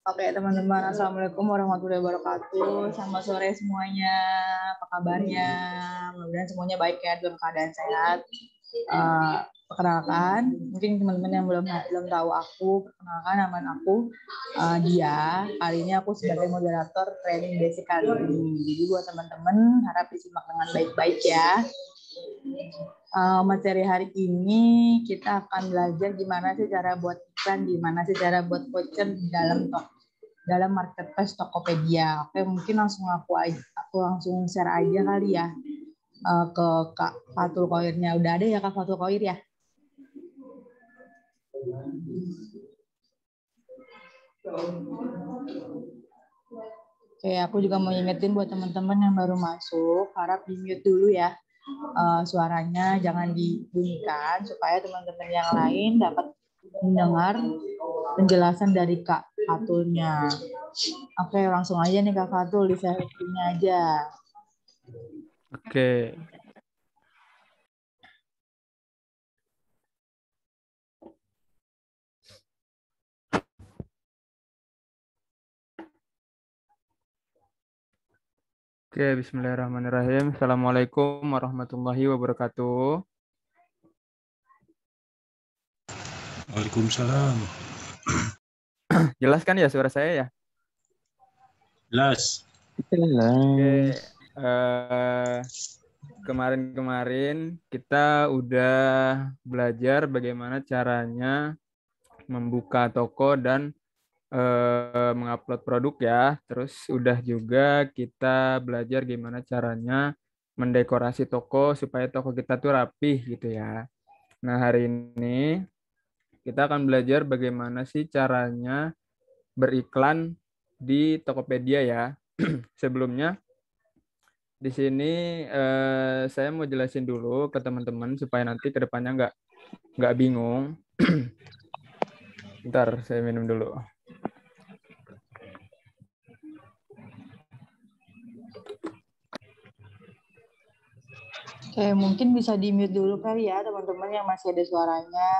Oke teman-teman, Assalamualaikum warahmatullahi wabarakatuh. Selamat sore semuanya. Apa kabarnya? Mudah-mudahan semuanya baik ya, dalam keadaan sehat. Perkenalkan, mungkin teman-teman yang belum tahu aku, perkenalkan nama aku Dia. Kali ini aku sebagai moderator training basic kali ini. Jadi buat teman-teman harap disimak dengan baik-baik ya. Materi hari ini kita akan belajar gimana sih cara buat iklan, gimana sih cara buat voucher dalam marketplace Tokopedia. Oke, mungkin langsung aku langsung share aja kali ya ke Kak Fatul Khoirnya. Udah ada ya Kak Fatul Khoir ya? Oke, aku juga mau ingetin buat teman-teman yang baru masuk, harap di-mute dulu ya. Suaranya jangan dibunyikan supaya teman-teman yang lain dapat mendengar penjelasan dari Kak Fatulnya. Oke, langsung aja nih Kak Fatul, di sharingnya aja. Oke. Oke, bismillahirrahmanirrahim. Assalamualaikum warahmatullahi wabarakatuh. Waalaikumsalam. Jelas kan ya suara saya ya? Jelas. Oke. Kemarin kita udah belajar bagaimana caranya membuka toko dan mengupload produk ya. Terus udah juga kita belajar gimana caranya mendekorasi toko supaya toko kita tuh rapih gitu ya. Nah, hari ini kita akan belajar bagaimana sih caranya beriklan di Tokopedia ya. Sebelumnya di sini saya mau jelasin dulu ke teman-teman supaya nanti ke depannya nggak bingung. Bentar, saya minum dulu. Oke, mungkin bisa di-mute dulu kali ya teman-teman yang masih ada suaranya.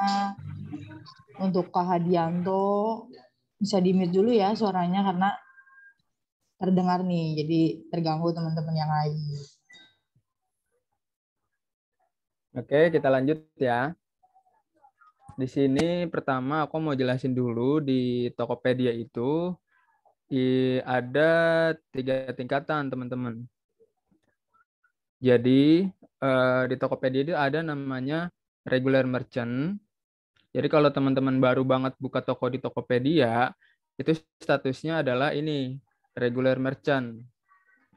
Untuk Kak Hadianto, bisa di-mute dulu ya suaranya karena terdengar nih, jadi terganggu teman-teman yang lain. Oke, kita lanjut ya. Di sini pertama aku mau jelasin dulu di Tokopedia itu ada 3 tingkatan teman-teman. Jadi di Tokopedia itu ada namanya regular merchant. Jadi kalau teman-teman baru banget buka toko di Tokopedia, itu statusnya adalah ini regular merchant.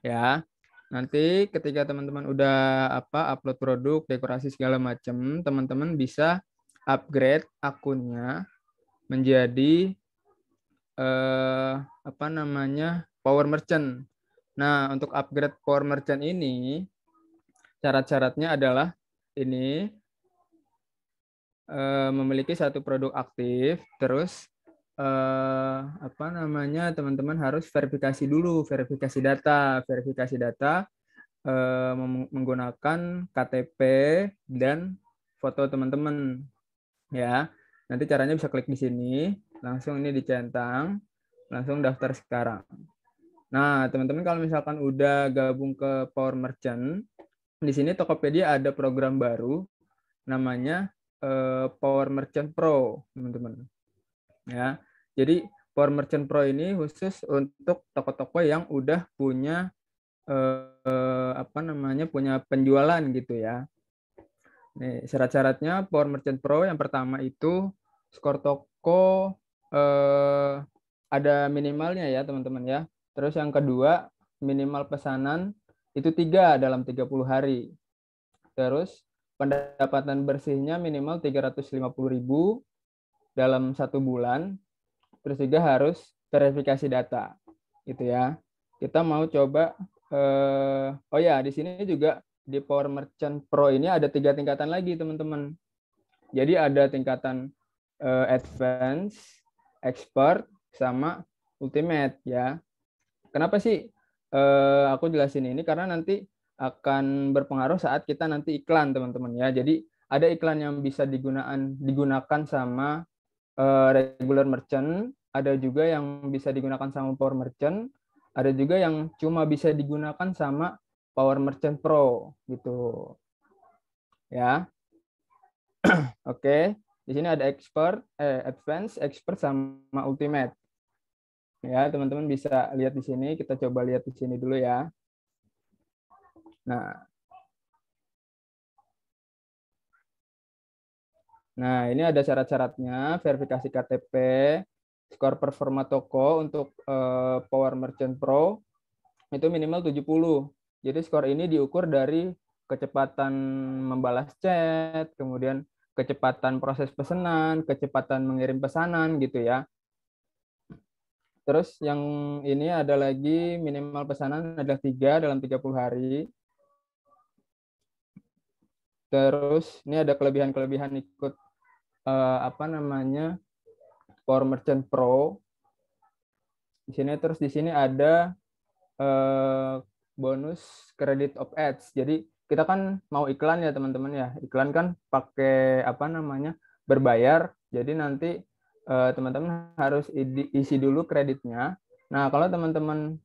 Ya. Nanti ketika teman-teman udah upload produk, dekorasi segala macam, teman-teman bisa upgrade akunnya menjadi Power Merchant. Nah, untuk upgrade Power Merchant ini syarat-syaratnya adalah ini memiliki 1 produk aktif, terus teman-teman harus verifikasi dulu, verifikasi data menggunakan KTP dan foto teman-teman ya. Nanti caranya bisa klik di sini, langsung ini dicentang, langsung daftar sekarang. Nah, teman-teman kalau misalkan udah gabung ke Power Merchant, di sini Tokopedia ada program baru namanya Power Merchant Pro, teman-teman. Ya. Jadi Power Merchant Pro ini khusus untuk toko-toko yang udah punya punya penjualan gitu ya. Nih, syarat-syaratnya Power Merchant Pro yang pertama itu skor toko ada minimalnya ya teman-teman ya. Terus yang kedua minimal pesanan itu 3 dalam 30 hari. Terus pendapatan bersihnya minimal 350.000 dalam 1 bulan. Terus juga harus verifikasi data gitu ya. Kita mau coba di sini juga di Power Merchant Pro ini ada 3 tingkatan lagi teman-teman. Jadi ada tingkatan advance, expert, sama ultimate ya. Kenapa sih aku jelasin ini? Karena nanti akan berpengaruh saat kita nanti iklan teman-teman ya. Jadi ada iklan yang bisa digunakan sama regular merchant, ada juga yang bisa digunakan sama Power Merchant, ada juga yang cuma bisa digunakan sama Power Merchant Pro gitu. Ya. Oke. Di sini ada advance, expert sama ultimate. Ya, teman-teman bisa lihat di sini, kita coba lihat di sini dulu ya. Nah, ini ada syarat-syaratnya, verifikasi KTP, skor performa toko untuk Power Merchant Pro itu minimal 70. Jadi skor ini diukur dari kecepatan membalas chat, kemudian kecepatan proses pesanan, kecepatan mengirim pesanan gitu ya. Terus yang ini ada lagi minimal pesanan adalah 3 dalam 30 hari. Terus ini ada kelebihan-kelebihan ikut Power Merchant Pro. Di sini ada bonus credit of ads. Jadi kita kan mau iklan ya teman-teman ya. Iklan kan pakai berbayar. Jadi nanti teman-teman harus isi dulu kreditnya. Nah, kalau teman-teman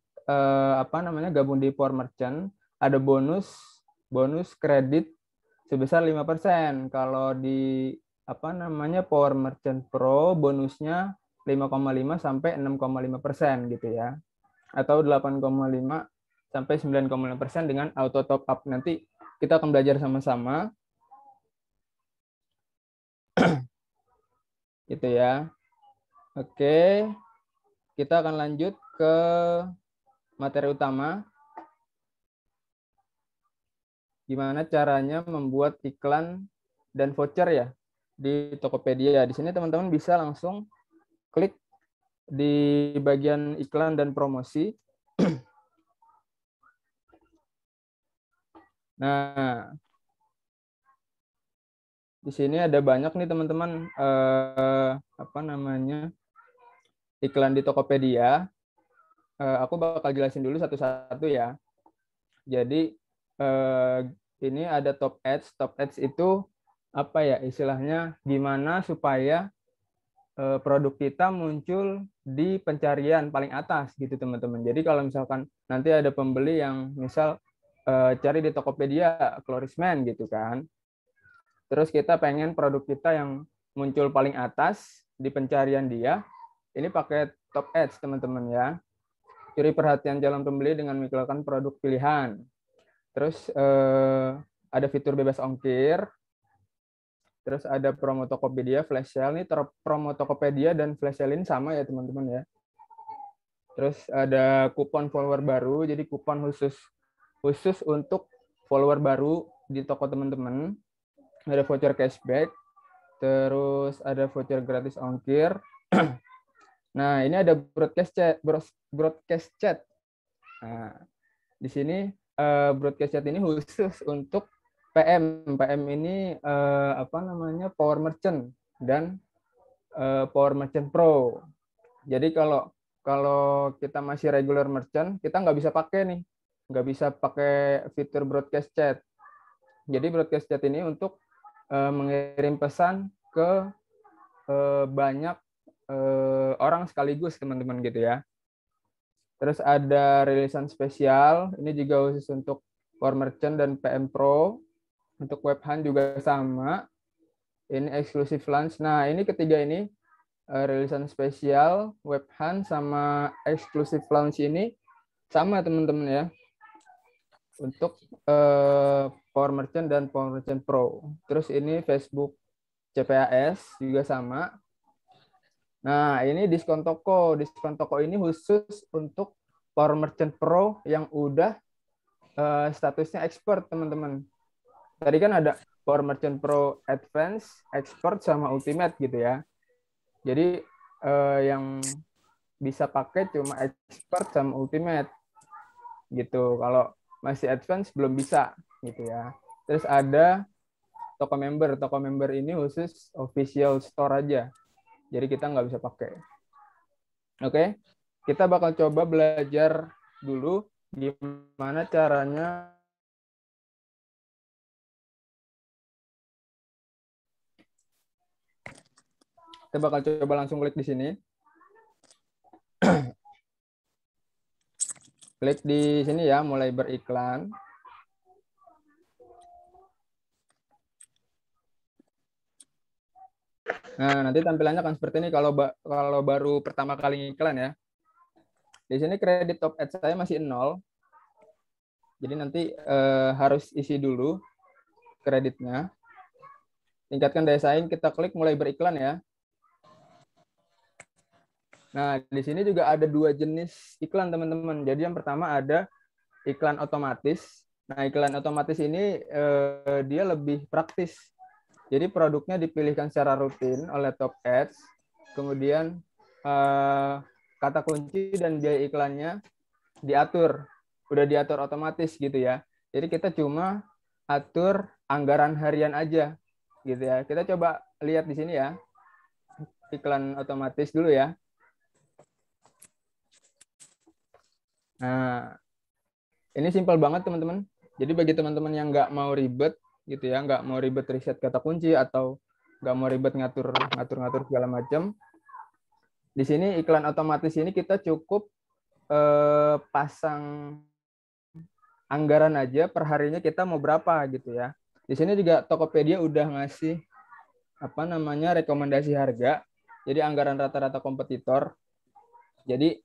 gabung di Power Merchant, ada bonus kredit sebesar 5%. Kalau di Power Merchant Pro bonusnya 5,5 sampai 6,5% gitu ya. Atau 8,5 sampai 9,5% dengan auto top up. Nanti kita akan belajar sama-sama. Gitu ya. Oke. Kita akan lanjut ke materi utama. Gimana caranya membuat iklan dan voucher ya di Tokopedia. Di sini teman-teman bisa langsung klik di bagian iklan dan promosi. Nah, di sini ada banyak nih teman-teman iklan di Tokopedia. Aku bakal jelasin dulu satu-satu ya. Jadi ini ada top ads. Top ads itu istilahnya gimana supaya produk kita muncul di pencarian paling atas gitu teman-teman. Jadi kalau misalkan nanti ada pembeli yang misal cari di Tokopedia Florisman gitu kan. Terus kita pengen produk kita yang muncul paling atas di pencarian dia. Ini pakai top ads teman-teman ya. Curi perhatian calon pembeli dengan mengiklankan produk pilihan. Terus ada fitur bebas ongkir. Terus ada promo Tokopedia, flash sale. Ini promo Tokopedia dan flash sale ini sama ya teman-teman ya. Terus ada kupon follower baru. Jadi kupon khusus untuk follower baru di toko teman-teman. Ada voucher cashback. Terus ada voucher gratis ongkir. Nah, ini ada broadcast chat. Nah, di sini broadcast chat ini khusus untuk PM. PM ini Power Merchant dan Power Merchant Pro. Jadi kalau kita masih regular merchant, kita nggak bisa pakai fitur broadcast chat. Jadi broadcast chat ini untuk mengirim pesan ke banyak orang sekaligus teman-teman gitu ya. Terus ada rilisan spesial, ini juga khusus untuk Power Merchant dan PM Pro. Untuk Webhan juga sama. Ini eksklusif launch. Nah, ini ketiga ini rilisan spesial, Webhan sama eksklusif launch ini sama teman-teman ya. Untuk Power Merchant dan Power Merchant Pro. Terus ini Facebook CPAS juga sama. Nah, ini diskon toko. Diskon toko ini khusus untuk Power Merchant Pro yang udah statusnya expert, teman-teman. Tadi kan ada Power Merchant Pro Advance, Expert, sama Ultimate gitu ya. Jadi yang bisa pakai cuma Expert sama Ultimate gitu. Kalau masih Advance belum bisa gitu ya. Terus ada toko member. Toko member ini khusus official store aja. Jadi kita nggak bisa pakai. Oke, kita bakal coba belajar dulu gimana caranya kita bakal coba langsung klik di sini. Klik di sini ya, mulai beriklan. Nah, nanti tampilannya akan seperti ini kalau baru pertama kali iklan ya. Di sini kredit top ads saya masih 0. Jadi nanti harus isi dulu kreditnya. Tingkatkan daya saing, kita klik mulai beriklan ya. Nah, di sini juga ada 2 jenis iklan, teman-teman. Jadi yang pertama ada iklan otomatis. Nah, iklan otomatis ini dia lebih praktis. Jadi produknya dipilihkan secara rutin oleh Top Ads. Kemudian kata kunci dan biaya iklannya diatur. Udah diatur otomatis gitu ya. Jadi kita cuma atur anggaran harian aja gitu ya. Kita coba lihat di sini ya. Iklan otomatis dulu ya. Nah, ini simpel banget teman-teman. Jadi bagi teman-teman yang nggak mau ribet gitu ya, nggak mau ribet riset kata kunci atau nggak mau ribet ngatur segala macam. Di sini iklan otomatis ini kita cukup pasang anggaran aja per harinya kita mau berapa gitu ya. Di sini juga Tokopedia udah ngasih apa namanya rekomendasi harga. Jadi anggaran rata-rata kompetitor. Jadi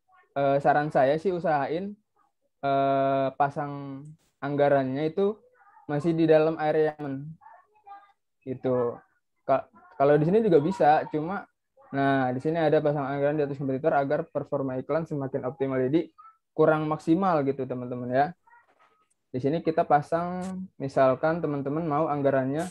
saran saya sih usahain pasang anggarannya itu masih di dalam area yang gitu. Kalau di sini juga bisa, cuma nah di sini ada pasang anggaran di atas kompetitor agar performa iklan semakin optimal. Jadi kurang maksimal gitu teman-teman ya. Di sini kita pasang misalkan teman-teman mau anggarannya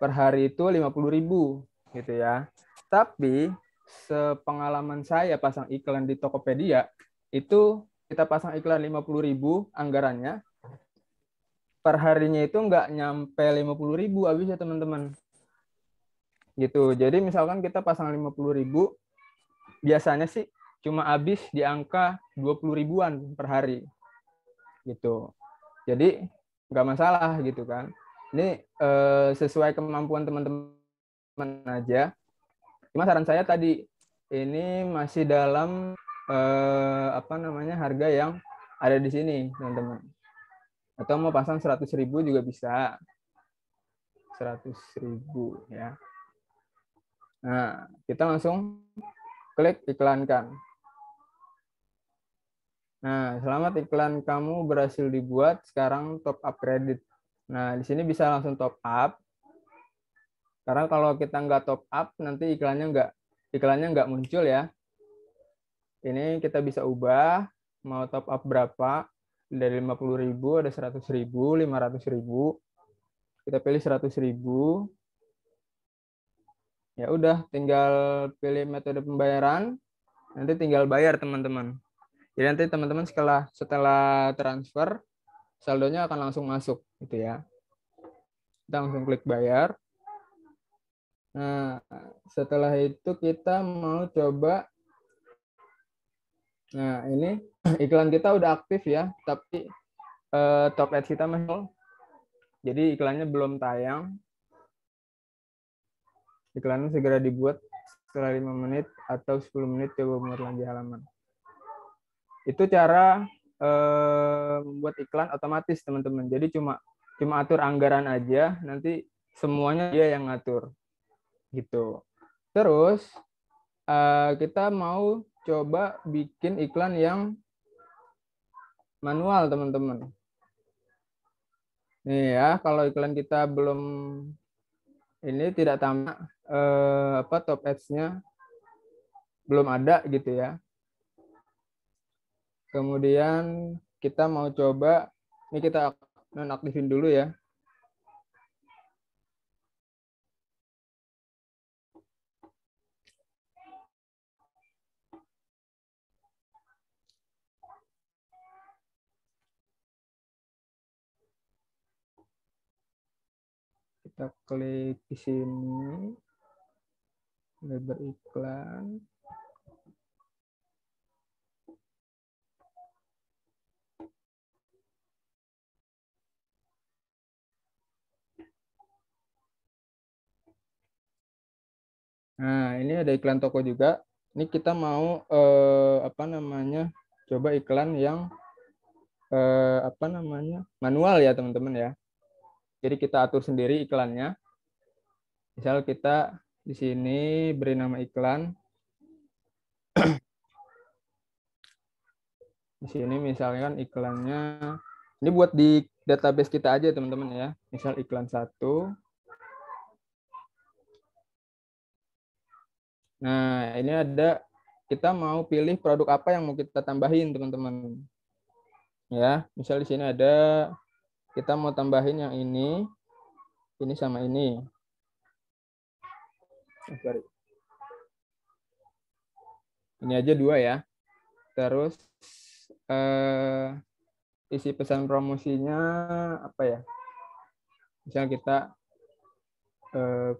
per hari itu 50.000 gitu ya. Tapi sepengalaman saya pasang iklan di Tokopedia itu kita pasang iklan 50.000 anggarannya per harinya itu nggak nyampe 50.000 habis ya teman-teman gitu. Jadi misalkan kita pasang 50.000 biasanya sih cuma habis di angka 20 ribuan per hari gitu. Jadi nggak masalah gitu kan. Ini sesuai kemampuan teman-teman aja. Cuma saran saya tadi ini masih dalam apa namanya harga yang ada di sini teman-teman. Atau mau pasang 100.000 juga bisa. 100.000 ya. Nah, kita langsung klik iklankan. Nah, selamat iklan kamu berhasil dibuat, sekarang top up kredit. Nah, di sini bisa langsung top up. Karena kalau kita nggak top up, nanti iklannya nggak muncul ya. Ini kita bisa ubah, mau top up berapa. Dari 50.000, ada 100.000, 500.000. Kita pilih 100.000. Ya udah, tinggal pilih metode pembayaran. Nanti tinggal bayar teman-teman. Jadi nanti teman-teman setelah transfer, saldonya akan langsung masuk gitu ya. Kita langsung klik bayar. Nah, setelah itu kita mau coba. Nah, ini iklan kita udah aktif ya, tapi top ads kita masih. Jadi iklannya belum tayang. Iklannya segera dibuat setelah 5 menit atau 10 menit coba muat lagi halaman. Itu cara membuat iklan otomatis teman-teman. Jadi cuma atur anggaran aja, nanti semuanya dia yang ngatur gitu. Terus kita mau coba bikin iklan yang manual teman-teman. Nih ya, kalau iklan kita belum ini tidak tamat top ads-nya belum ada gitu ya. Kemudian kita mau coba, ini kita nonaktifin dulu ya. Kita klik di sini, beriklan. Nah, ini ada iklan toko juga. Ini kita mau apa namanya? Coba iklan yang apa namanya, manual ya teman-teman ya. Jadi kita atur sendiri iklannya. Misal kita di sini beri nama iklan. Di sini misalkan iklannya, ini buat di database kita aja teman-teman ya. Misal iklan 1. Nah, ini ada, kita mau pilih produk apa yang mau kita tambahin teman-teman. Ya, misal di sini ada, kita mau tambahin yang ini sama ini. Sorry. Ini aja 2 ya. Terus isi pesan promosinya apa ya? Misal kita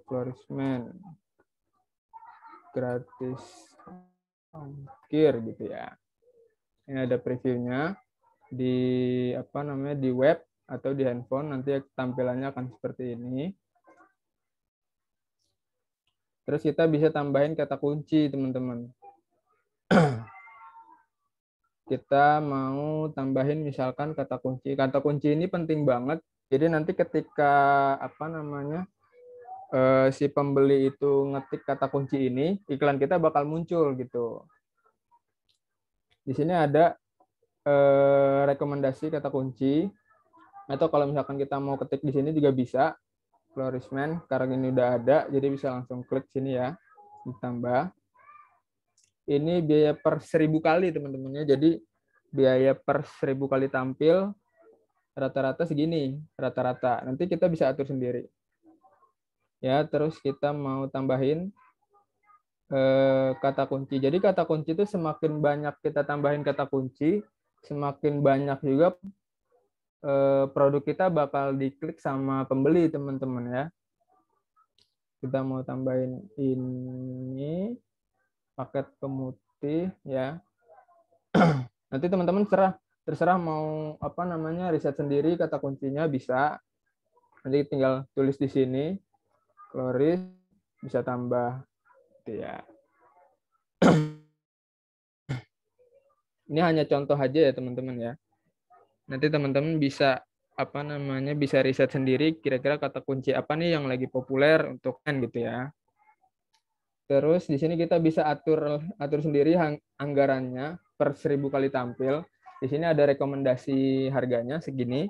Florisman gratis ongkir gitu ya. Ini ada previewnya di apa namanya, di web atau di handphone, nanti tampilannya akan seperti ini. Terus kita bisa tambahin kata kunci teman-teman. Kita mau tambahin misalkan kata kunci. Kata kunci ini penting banget. Jadi nanti ketika apa namanya, si pembeli itu ngetik kata kunci ini, iklan kita bakal muncul gitu. Di sini ada rekomendasi kata kunci. Atau kalau misalkan kita mau ketik di sini juga bisa. Florisman, karena ini udah ada, jadi bisa langsung klik sini ya. Ditambah. Ini biaya per 1000 kali teman-temannya. Jadi biaya per 1000 kali tampil rata-rata segini, rata-rata. Nanti kita bisa atur sendiri. Ya, terus kita mau tambahin kata kunci. Jadi kata kunci itu semakin banyak kita tambahin kata kunci, semakin banyak juga produk kita bakal diklik sama pembeli teman-teman ya. Kita mau tambahin ini paket pemutih ya. Nanti teman-teman terserah mau apa namanya, riset sendiri kata kuncinya bisa. Nanti tinggal tulis di sini, Floris, bisa tambah gitu ya. Ini hanya contoh aja ya teman-teman ya. Nanti teman-teman bisa apa namanya, bisa riset sendiri kira-kira kata kunci apa nih yang lagi populer untuk kan gitu ya. Terus di sini kita bisa atur sendiri anggarannya per 1000 kali tampil. Di sini ada rekomendasi harganya segini.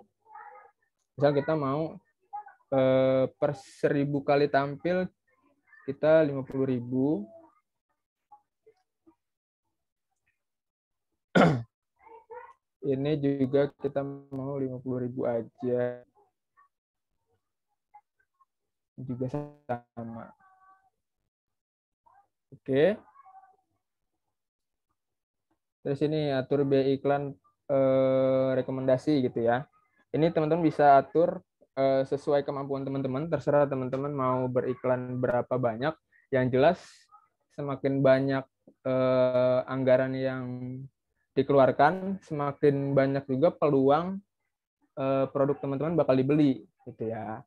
Misal kita mau per 1000 kali tampil kita 50.000. Ini juga kita mau 50.000 aja. Juga sama. Oke. Terus ini atur biaya iklan rekomendasi gitu ya. Ini teman-teman bisa atur sesuai kemampuan teman-teman. Terserah teman-teman mau beriklan berapa banyak. Yang jelas semakin banyak anggaran yang dikeluarkan, semakin banyak juga peluang produk teman-teman bakal dibeli gitu ya.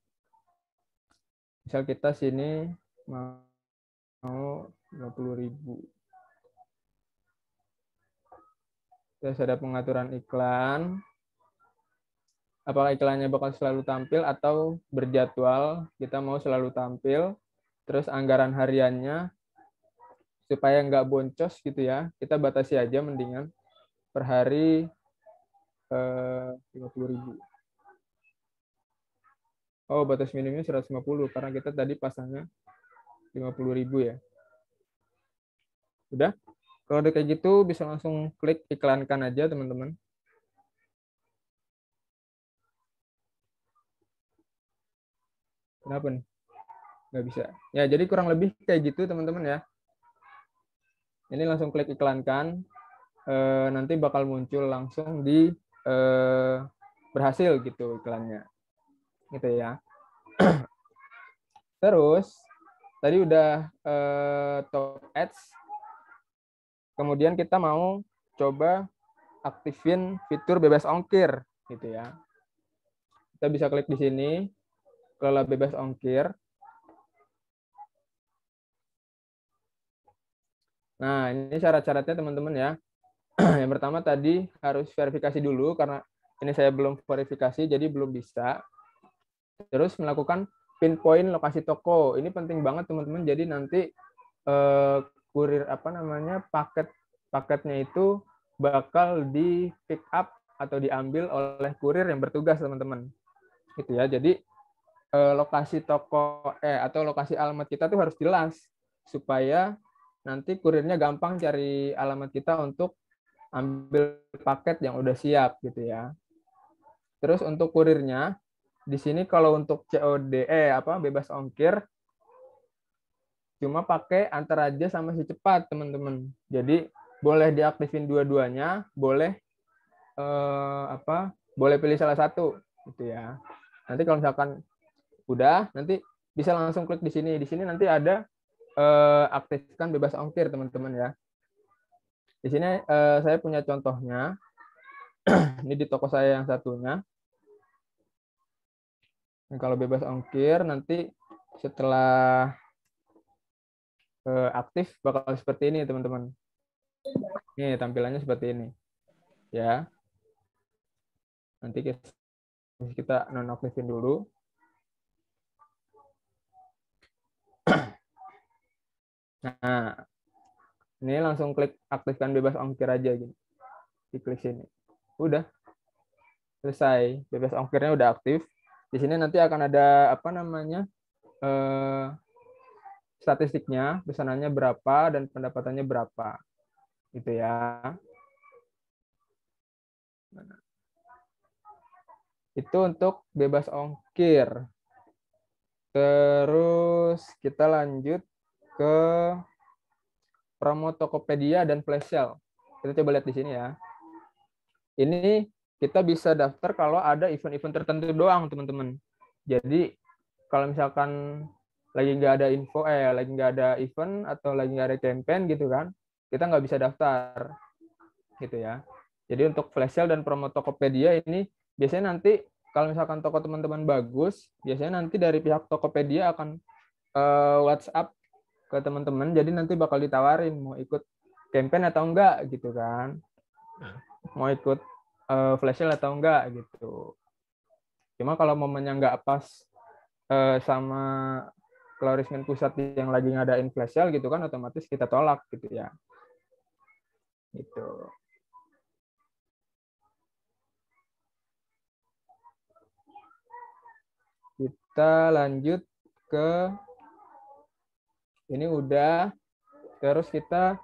Misal kita sini mau 50.000. Terus ada pengaturan iklan. Apakah iklannya bakal selalu tampil atau berjadwal. Kita mau selalu tampil. Terus anggaran hariannya supaya nggak boncos gitu ya. Kita batasi aja mendingan per hari 50.000. Oh, batas minimumnya 150 karena kita tadi pasangnya 50.000 ya. Udah? Kalau udah kayak gitu bisa langsung klik iklankan aja teman-teman. Kenapa nih? Nggak bisa. Ya, jadi kurang lebih kayak gitu teman-teman ya. Ini langsung klik iklankan. Nanti bakal muncul langsung di berhasil gitu iklannya. Gitu ya. Terus, tadi udah top ads. Kemudian kita mau coba aktifin fitur bebas ongkir gitu ya. Kita bisa klik di sini, kelola bebas ongkir. Nah, ini syarat-syaratnya teman-teman ya. Yang pertama tadi harus verifikasi dulu karena ini saya belum verifikasi, jadi belum bisa. Terus melakukan pinpoint lokasi toko. Ini penting banget teman-teman. Jadi nanti kurir paketnya itu bakal di pick up atau diambil oleh kurir yang bertugas teman-teman. Gitu ya. Jadi lokasi toko atau lokasi alamat kita tuh harus jelas supaya nanti kurirnya gampang cari alamat kita untuk ambil paket yang udah siap gitu ya. Terus untuk kurirnya di sini kalau untuk COD bebas ongkir cuma pakai antar aja sama si cepat teman-teman. Jadi boleh diaktifin dua-duanya, boleh boleh pilih salah satu gitu ya. Nanti kalau misalkan udah, nanti bisa langsung klik di sini. Di sini nanti ada aktifkan bebas ongkir teman-teman ya. Di sini saya punya contohnya. Ini di toko saya yang satunya. Nah, kalau bebas ongkir nanti setelah aktif bakal seperti ini teman-teman. Ini tampilannya seperti ini. Ya. Nanti kita nonaktifin dulu. Nah, ini langsung klik aktifkan bebas ongkir aja gitu. Diklik sini. Udah. Selesai. Bebas ongkirnya udah aktif. Di sini nanti akan ada statistiknya, pesanannya berapa dan pendapatannya berapa. Gitu ya. Itu untuk bebas ongkir. Terus kita lanjut ke promo Tokopedia dan flash sale. Kita coba lihat di sini ya. Ini kita bisa daftar kalau ada event-event tertentu doang, teman-teman. Jadi kalau misalkan lagi nggak ada lagi nggak ada event atau lagi nggak ada campaign gitu kan, kita nggak bisa daftar, gitu ya. Jadi untuk flash sale dan promo Tokopedia ini biasanya nanti kalau misalkan toko teman-teman bagus, biasanya nanti dari pihak Tokopedia akan WhatsApp ke teman-teman, jadi nanti bakal ditawarin mau ikut campaign atau enggak gitu kan, mau ikut flash sale atau enggak gitu. Cuma kalau momennya nggak pas sama Klorismen pusat yang lagi ngadain flash sale gitu kan, otomatis kita tolak gitu ya. Gitu. Kita lanjut ke ini udah. Terus kita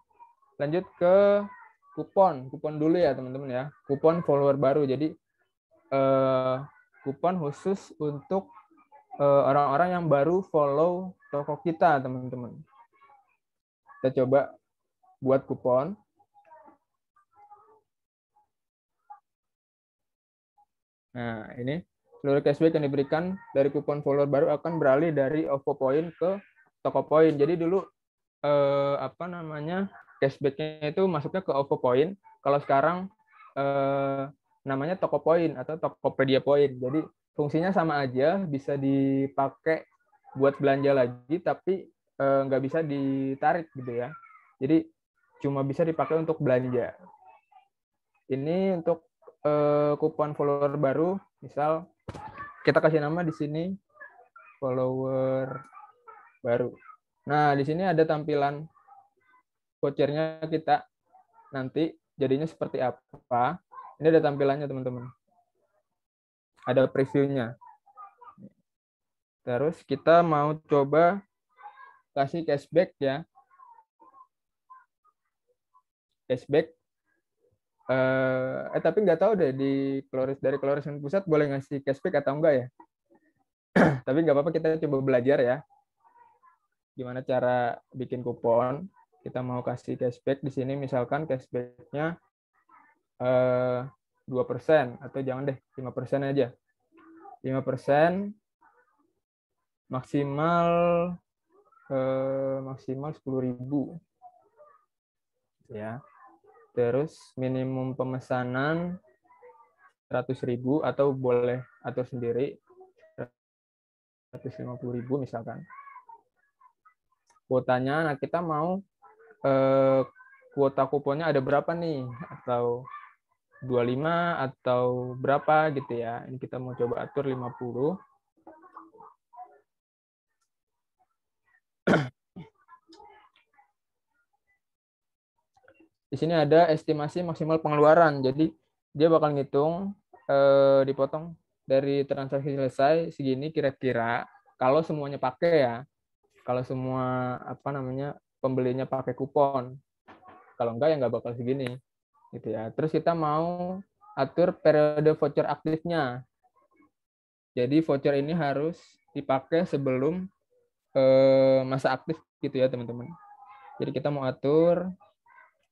lanjut ke kupon dulu ya teman-teman ya. Kupon follower baru. Jadi kupon khusus untuk orang-orang yang baru follow toko kita teman-teman. Kita coba buat kupon. Nah ini seluruh cashback yang diberikan dari kupon follower baru akan beralih dari OVO Point ke Toko Point. Jadi dulu cashbacknya itu masuknya ke OVO Point. Kalau sekarang namanya Toko Point atau Tokopedia Point. Jadi fungsinya sama aja, bisa dipakai buat belanja lagi, tapi nggak bisa ditarik gitu ya. Jadi cuma bisa dipakai untuk belanja. Ini untuk kupon follower baru, misal kita kasih nama di sini follower baru. Nah, di sini ada tampilan vouchernya kita nanti jadinya seperti apa. Ini ada tampilannya, teman-teman. Ada previewnya. Terus kita mau coba kasih cashback ya. Cashback. Tapi nggak tahu deh dari Klorismen Pusat boleh ngasih cashback atau enggak ya. Tapi nggak apa-apa, kita coba belajar ya. Gimana cara bikin kupon. Kita mau kasih cashback di sini, misalkan cashback-nya 2%, atau jangan deh 5% aja. 5% maksimal 10.000 ya. Terus minimum pemesanan 100.000 atau boleh atur sendiri 150.000 misalkan. Kuotanya, nah kita mau kuota kuponnya ada berapa nih, atau 25 atau berapa gitu ya. Ini kita mau coba atur 50. Di sini ada estimasi maksimal pengeluaran. Jadi dia bakal ngitung dipotong dari transaksi selesai segini kira-kira kalau semuanya pakai ya. Kalau semua pembelinya pakai kupon. Kalau enggak ya nggak bakal segini. Gitu ya. Terus kita mau atur periode voucher aktifnya. Jadi voucher ini harus dipakai sebelum masa aktif gitu ya teman-teman. Jadi kita mau atur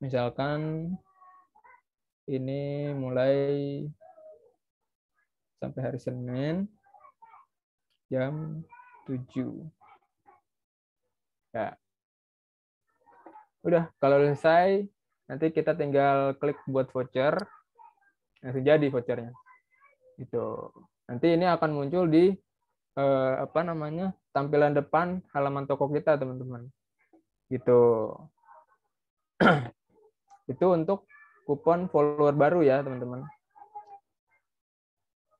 misalkan ini mulai sampai hari Senin jam 7. Ya. Udah, kalau selesai nanti kita tinggal klik buat voucher. Langsung jadi vouchernya. Gitu. Nanti ini akan muncul di tampilan depan halaman toko kita, teman-teman. Gitu. Itu untuk kupon follower baru ya, teman-teman.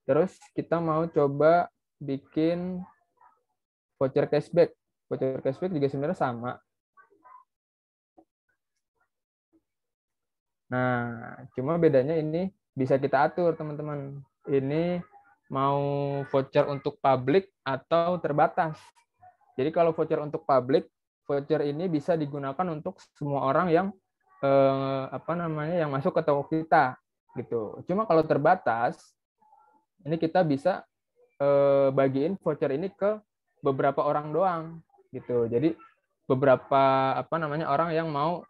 Terus kita mau coba bikin voucher cashback. Voucher cashback juga sebenarnya sama. Nah, cuma bedanya ini bisa kita atur, teman-teman. Ini mau voucher untuk publik atau terbatas. Jadi kalau voucher untuk publik, voucher ini bisa digunakan untuk semua orang yang yang masuk ke toko kita gitu. Cuma kalau terbatas, ini kita bisa bagiin voucher ini ke beberapa orang doang gitu. Jadi beberapa orang yang mau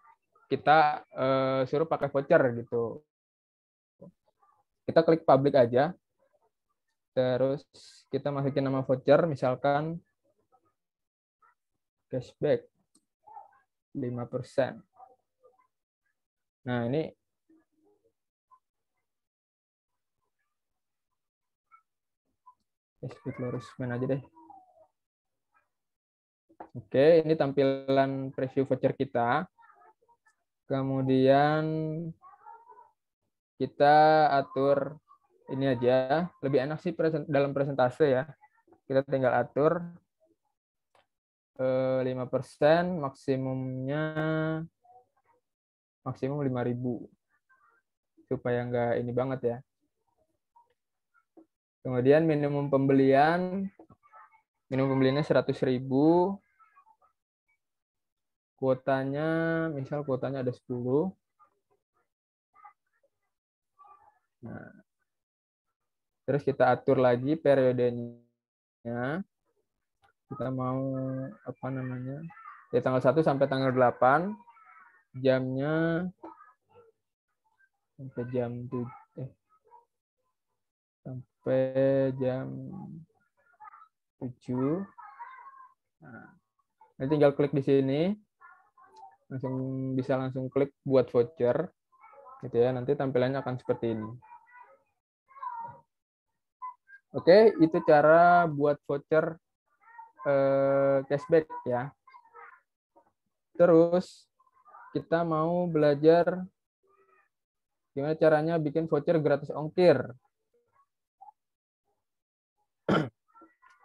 kita suruh pakai voucher gitu. Kita klik public aja. Terus kita masukin nama voucher, misalkan cashback 5%. Nah, ini cashback luruskan aja deh. Oke, ini tampilan preview voucher kita. Kemudian kita atur ini aja. Lebih enak sih dalam presentase ya. Kita tinggal atur 5%, maksimum 5.000. Supaya nggak ini banget ya. Kemudian minimum pembeliannya 100.000. Misal kuotanya ada 10. Nah, terus kita atur lagi periodenya. Kita mau dari tanggal 1 sampai tanggal 8. Jamnya sampai jam 7. Sampai jam 7. Nah, nanti tinggal klik di sini. Bisa langsung klik buat voucher. Gitu ya, nanti tampilannya akan seperti ini. Oke, itu cara buat voucher cashback ya. Terus kita mau belajar gimana caranya bikin voucher gratis ongkir.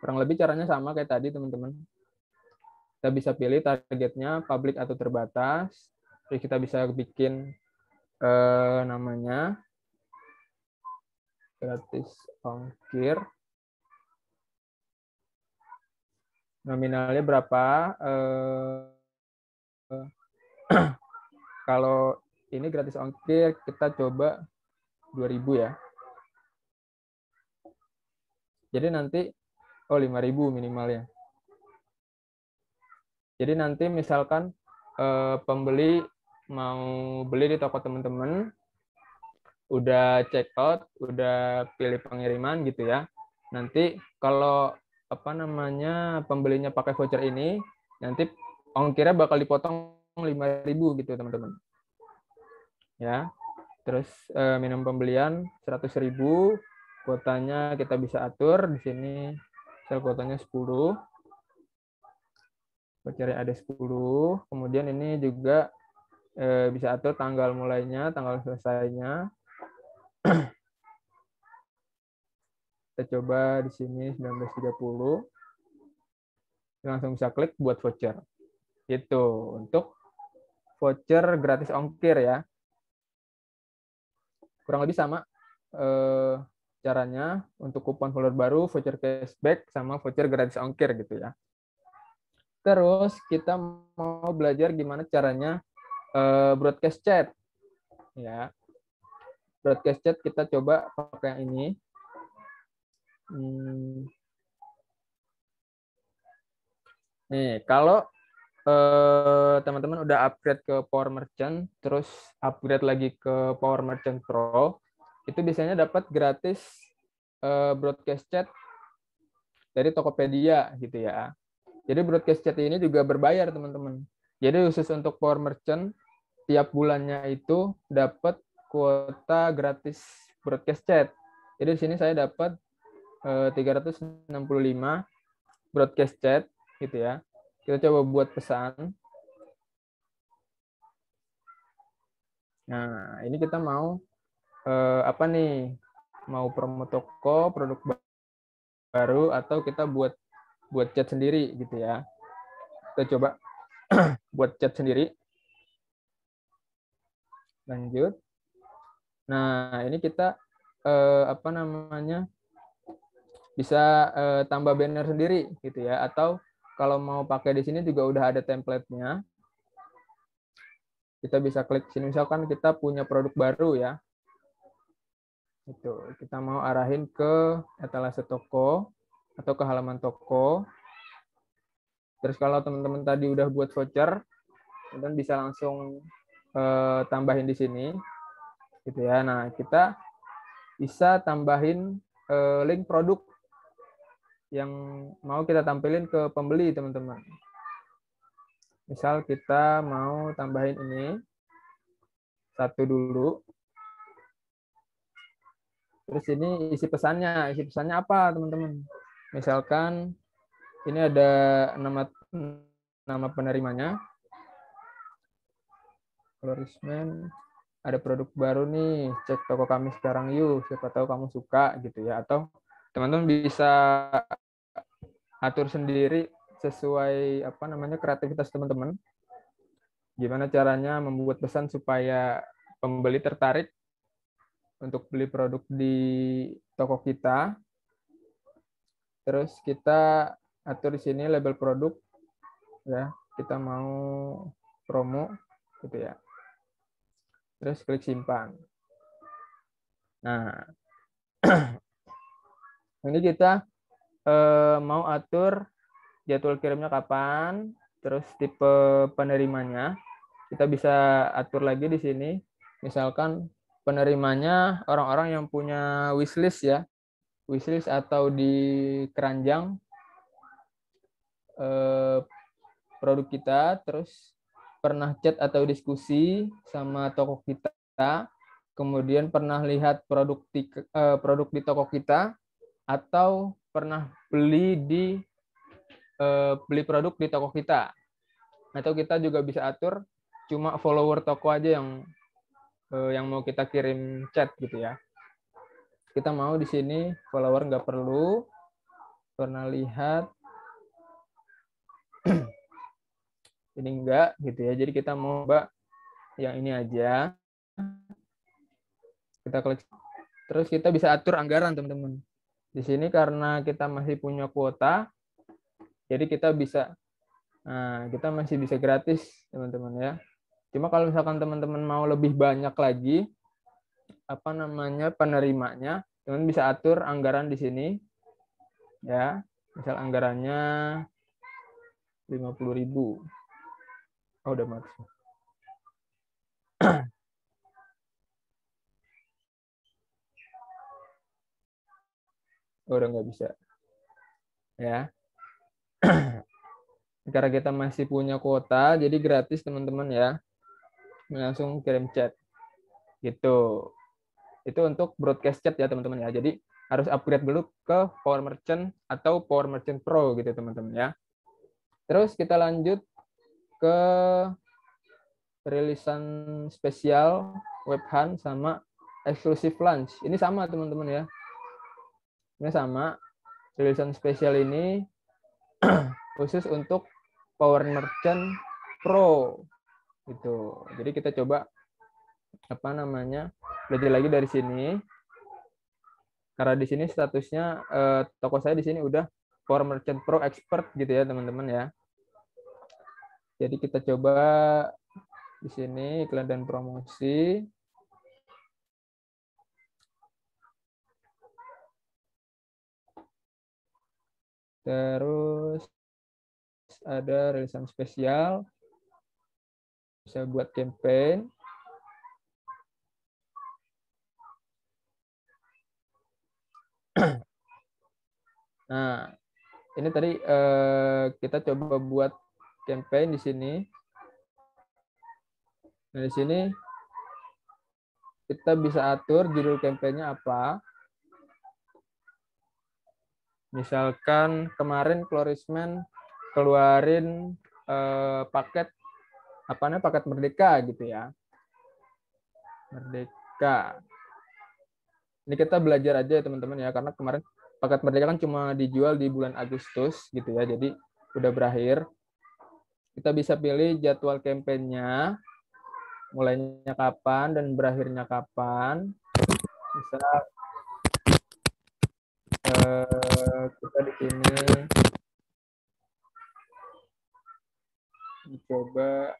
Kurang lebih caranya sama kayak tadi, teman-teman. Kita bisa pilih targetnya publik atau terbatas. Terus kita bisa bikin namanya gratis ongkir. Nominalnya berapa? Kalau ini gratis ongkir, kita coba 2.000 ya. Jadi nanti 5.000 minimalnya. Jadi nanti misalkan pembeli mau beli di toko teman-teman, udah check out, udah pilih pengiriman gitu ya. Nanti kalau pembelinya pakai voucher ini, nanti ongkirnya bakal dipotong 5.000 gitu teman-teman. Ya. Terus minimum pembelian 100.000, kuotanya kita bisa atur di sini. Misal kuotanya 10. Vouchernya ada 10. Kemudian ini juga bisa atur tanggal mulainya, tanggal selesainya. Kita coba di sini 1930. Langsung bisa klik buat voucher. Itu untuk voucher gratis ongkir ya. Kurang lebih sama caranya untuk kupon follower baru, voucher cashback, sama voucher gratis ongkir gitu ya. Terus kita mau belajar gimana caranya broadcast chat. Ya. Broadcast chat kita coba pakai yang ini. Nih, kalau teman-teman udah upgrade ke Power Merchant, terus upgrade lagi ke Power Merchant Pro, itu biasanya dapat gratis broadcast chat dari Tokopedia gitu ya. Jadi broadcast chat ini juga berbayar teman-teman. Jadi khusus untuk Power Merchant, tiap bulannya itu dapat kuota gratis broadcast chat. Jadi di sini saya dapat 365 broadcast chat gitu ya. Kita coba buat pesan. Nah, ini kita mau apa nih? Mau promo toko, produk baru, atau kita buat chat sendiri gitu ya. Kita coba buat chat sendiri. Lanjut. Nah, ini kita apa namanya? Bisa tambah banner sendiri gitu ya, atau kalau mau pakai di sini juga udah ada template-nya. Kita bisa klik sini, misalkan kita punya produk baru ya. Itu kita mau arahin ke etalase toko atau ke halaman toko. Terus kalau teman-teman tadi udah buat voucher, dan bisa langsung tambahin di sini gitu ya. Nah, kita bisa tambahin link produk yang mau kita tampilin ke pembeli, teman-teman. Misal kita mau tambahin ini satu dulu. Terus ini isi pesannya. Isi pesannya apa, teman-teman? Misalkan ini ada nama penerimanya. Florisman, ada produk baru nih, cek toko kami sekarang yuk, siapa tahu kamu suka gitu ya. Atau teman-teman bisa atur sendiri sesuai apa namanya kreativitas teman-teman. Gimana caranya membuat pesan supaya pembeli tertarik untuk beli produk di toko kita. Terus kita atur di sini label produk ya, kita mau promo gitu ya. Terus klik simpan. Nah, ini kita mau atur jadwal kirimnya kapan, terus tipe penerimanya. Kita bisa atur lagi di sini. Misalkan penerimanya orang-orang yang punya wishlist ya. Wishlist atau di keranjang produk kita, terus pernah chat atau diskusi sama toko kita, kemudian pernah lihat produk di toko kita, atau pernah beli produk di toko kita. Atau kita juga bisa atur cuma follower toko aja yang mau kita kirim chat gitu ya. Kita mau di sini follower nggak perlu, pernah lihat ini enggak gitu ya. Jadi kita mau coba yang ini aja. Kita klik. Terus kita bisa atur anggaran, teman-teman. Di sini karena kita masih punya kuota, jadi kita masih bisa gratis, teman-teman ya. Cuma kalau misalkan teman-teman mau lebih banyak lagi apa namanya penerimanya, teman bisa atur anggaran di sini. Ya, misal anggarannya 50.000. Oh, udah mati. Oh, udah nggak bisa. Ya. Karena kita masih punya kuota, jadi gratis teman-teman ya. Langsung kirim chat. Gitu. Itu untuk broadcast chat ya teman-teman ya. Jadi harus upgrade dulu ke Power Merchant atau Power Merchant Pro gitu teman-teman ya. Terus kita lanjut ke rilisan spesial Webhan sama exclusive launch. Ini sama teman-teman ya. Ini sama. Rilisan spesial ini khusus untuk Power Merchant Pro. Gitu. Jadi kita coba belajar lagi dari sini. Karena di sini statusnya toko saya di sini udah Power Merchant Pro Expert gitu ya teman-teman ya. Jadi kita coba di sini iklan dan promosi. Terus ada rilisan spesial. Bisa buat campaign. Nah, ini tadi kita coba buat campaign di sini. Nah, di sini kita bisa atur judul campaign-nya apa. Misalkan kemarin Florisman keluarin paket paket Merdeka gitu ya. Merdeka. Ini kita belajar aja ya teman-teman ya, karena kemarin paket Merdeka kan cuma dijual di bulan Agustus gitu ya, jadi udah berakhir. Kita bisa pilih jadwal kampanyenya, mulainya kapan dan berakhirnya kapan. Bisa kita di sini dicoba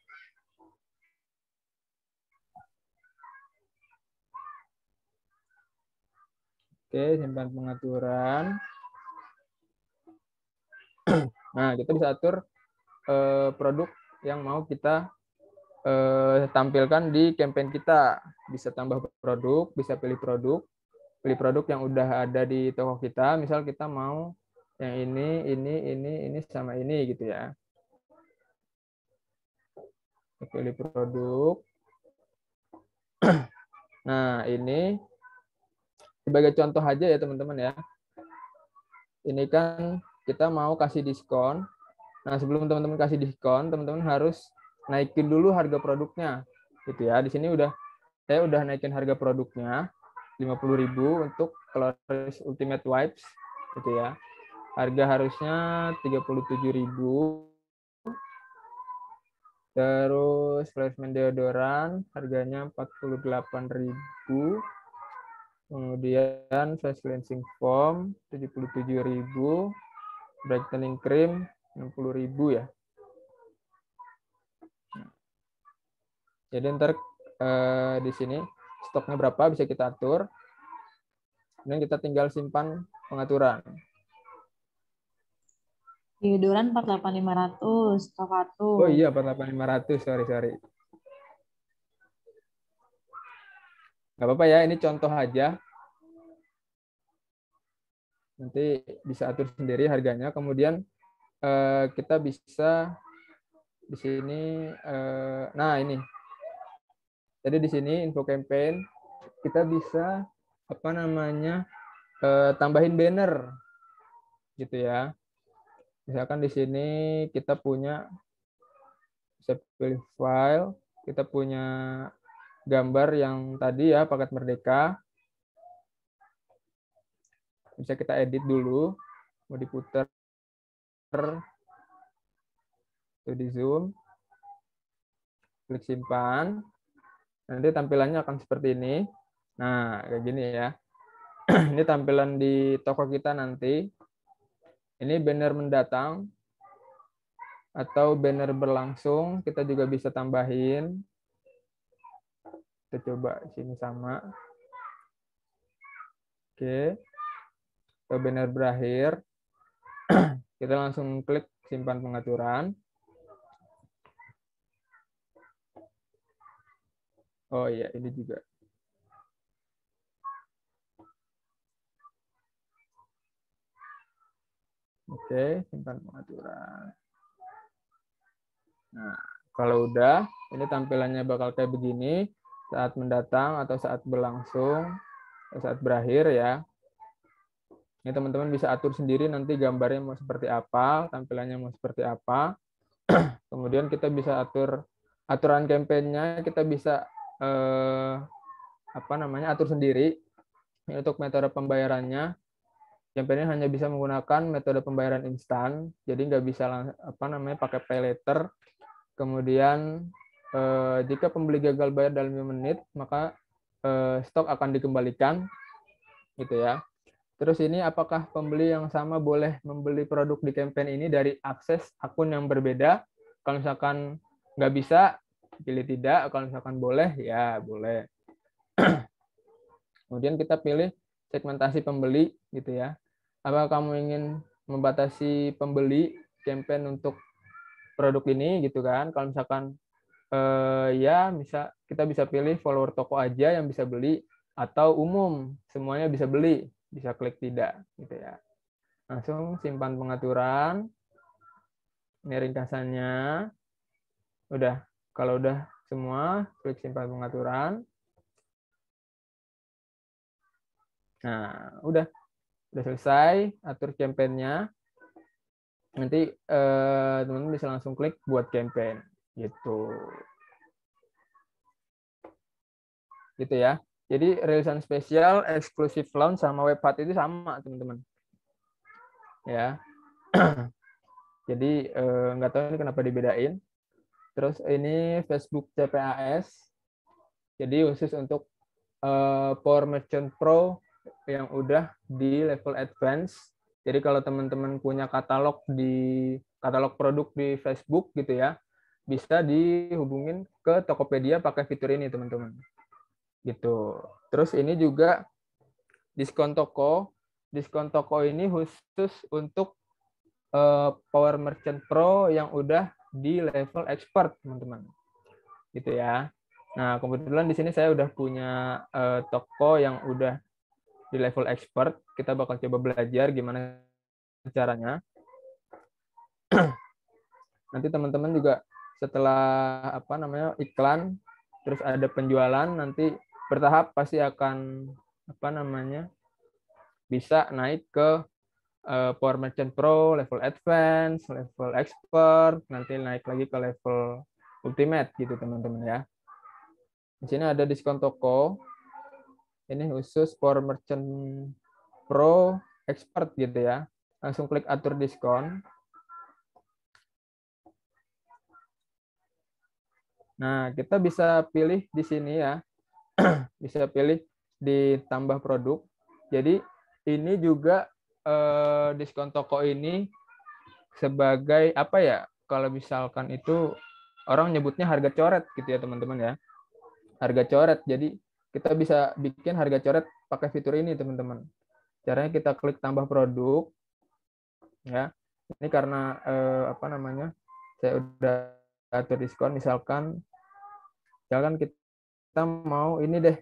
simpan pengaturan. Nah, kita bisa atur produk yang mau kita tampilkan di campaign kita. Bisa tambah produk, bisa pilih produk yang udah ada di toko kita. Misal kita mau yang ini sama ini gitu ya. Pilih produk. Nah, ini sebagai contoh aja ya teman-teman ya. Ini kan kita mau kasih diskon. Nah, sebelum teman-teman kasih diskon, teman-teman harus naikin dulu harga produknya. Gitu ya. Di sini saya udah naikin harga produknya 50.000 untuk Coloris Ultimate Wipes gitu ya. Harga harusnya 37.000. Terus Florisman deodoran harganya 48.000. Kemudian face cleansing foam 77.000. Brightening cream 60.000 ya. Jadi ntar di sini stoknya berapa bisa kita atur. Kemudian kita tinggal simpan pengaturan. Deodoran 48.500, Tokato. Oh iya, 48.500, sorry. Nggak apa-apa ya, ini contoh aja. Nanti bisa atur sendiri harganya. Kemudian kita bisa di sini, nah ini. Jadi di sini info campaign, kita bisa tambahin banner, gitu ya. Misalkan di sini kita punya, bisa pilih file, kita punya gambar yang tadi ya, paket Merdeka. Bisa kita edit dulu, mau diputar, itu di zoom, klik simpan, nanti tampilannya akan seperti ini. Nah, kayak gini ya. Ini tampilan di toko kita nanti. Ini banner mendatang atau banner berlangsung, kita juga bisa tambahin. Kita coba sini sama. Oke. Atau banner berakhir. Kita langsung klik simpan pengaturan. Oh iya, ini juga. Oke, simpan pengaturan. Nah, kalau udah, ini tampilannya bakal kayak begini saat mendatang atau saat berlangsung, atau saat berakhir ya. Ini teman-teman bisa atur sendiri nanti gambarnya mau seperti apa, tampilannya mau seperti apa. Kemudian kita bisa atur aturan campaign-nya, kita bisa atur sendiri. Untuk metode pembayarannya, campaign ini hanya bisa menggunakan metode pembayaran instan, jadi nggak bisa pakai pay later. Kemudian jika pembeli gagal bayar dalam 5 menit, maka stok akan dikembalikan, gitu ya. Terus ini apakah pembeli yang sama boleh membeli produk di campaign ini dari akses akun yang berbeda? Kalau misalkan nggak bisa, pilih tidak. Kalau misalkan boleh, ya boleh. Kemudian kita pilih segmentasi pembeli, gitu ya. Apakah kamu ingin membatasi pembeli campaign untuk produk ini, gitu kan? Kalau misalkan ya kita bisa pilih follower toko aja yang bisa beli, atau umum semuanya bisa beli, bisa klik tidak, gitu ya. Langsung simpan pengaturan. Ini ringkasannya. Udah, kalau udah semua, klik simpan pengaturan. Nah, udah selesai atur campaign-nya. Nanti teman-teman bisa langsung klik buat campaign, gitu. Gitu ya. Jadi rilisan spesial, eksklusif launch sama web hot itu sama, teman-teman. Ya. Jadi nggak tahu ini kenapa dibedain. Terus ini Facebook CPAS. Jadi khusus untuk Power Merchant Pro yang udah di level advance. Jadi kalau teman-teman punya katalog produk di Facebook gitu ya, bisa dihubungin ke Tokopedia pakai fitur ini, teman-teman. Gitu. Terus ini juga diskon toko. Diskon toko ini khusus untuk Power Merchant Pro yang udah di level expert, teman-teman. Gitu ya. Nah, kebetulan di sini saya udah punya toko yang udah di level expert. Kita bakal coba belajar gimana caranya. Nanti teman-teman juga setelah iklan, terus ada penjualan, nanti bertahap pasti akan bisa naik ke Power Merchant Pro, level advance, level expert, nanti naik lagi ke level ultimate gitu, teman-teman ya. Di sini ada diskon toko. Ini khusus Power Merchant Pro Expert gitu ya. Langsung klik atur diskon. Nah, kita bisa pilih di sini ya. Bisa pilih ditambah produk. Jadi ini juga diskon toko ini sebagai apa ya? Kalau misalkan itu orang nyebutnya harga coret gitu ya, teman-teman ya. Harga coret. Jadi kita bisa bikin harga coret pakai fitur ini, teman-teman. Caranya kita klik tambah produk, ya. Ini karena saya udah atur diskon. Misalkan kita mau ini deh.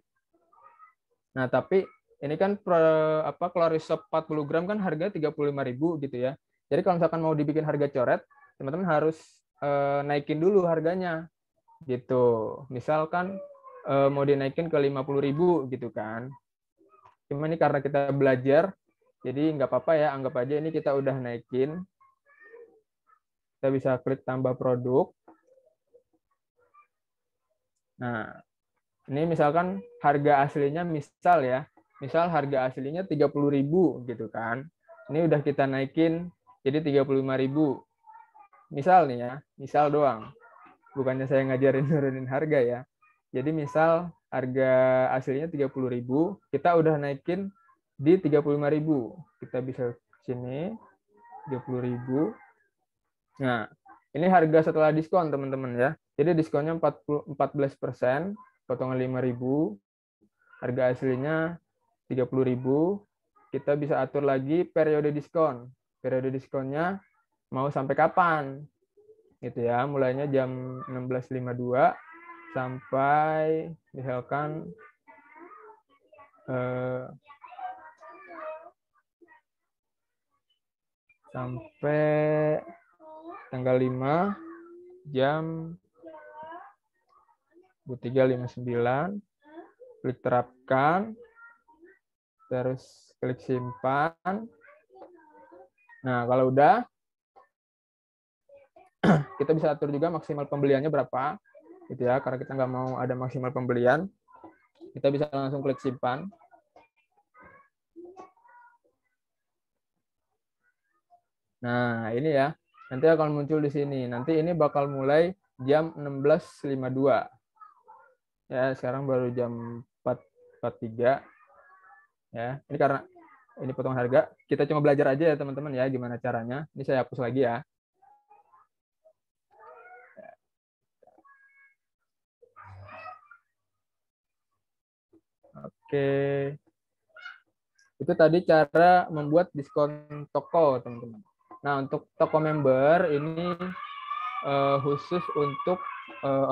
Nah, tapi ini kan Cloris Shop 40 gram kan harga 35.000 gitu ya. Jadi kalau misalkan mau dibikin harga coret, teman-teman harus naikin dulu harganya. Gitu. Misalkan mau dinaikin ke 50.000 gitu kan. Cuma ini karena kita belajar, jadi nggak apa-apa ya, anggap aja ini kita udah naikin. Kita bisa klik tambah produk. Nah, ini misalkan harga aslinya misal harga aslinya 30.000 gitu kan. Ini udah kita naikin jadi 35.000. Misal nih ya, misal doang. Bukannya saya ngajarin nurunin harga ya. Jadi misal harga aslinya 30.000, kita udah naikin di 35.000. Kita bisa ke sini 30.000. Nah, ini harga setelah diskon, teman-teman ya. Jadi diskonnya 14%, potongan 5.000. Harga aslinya 30.000. Kita bisa atur lagi periode diskon. Periode diskonnya mau sampai kapan? Gitu ya, mulainya jam 16.52 sampai misalkan sampai tanggal 5 jam 23.59, klik terapkan, terus klik simpan. Nah, kalau udah, kita bisa atur juga maksimal pembeliannya berapa, gitu ya, karena kita nggak mau ada maksimal pembelian. Kita bisa langsung klik simpan. Nah, ini ya. Nanti akan muncul di sini. Nanti ini bakal mulai jam 16.52. Ya, sekarang baru jam 4.43. Ya, ini karena ini potongan harga. Kita cuma belajar aja ya, teman-teman ya, gimana caranya. Ini saya hapus lagi ya. Oke. Itu tadi cara membuat diskon toko, teman-teman. Nah, untuk toko member ini khusus untuk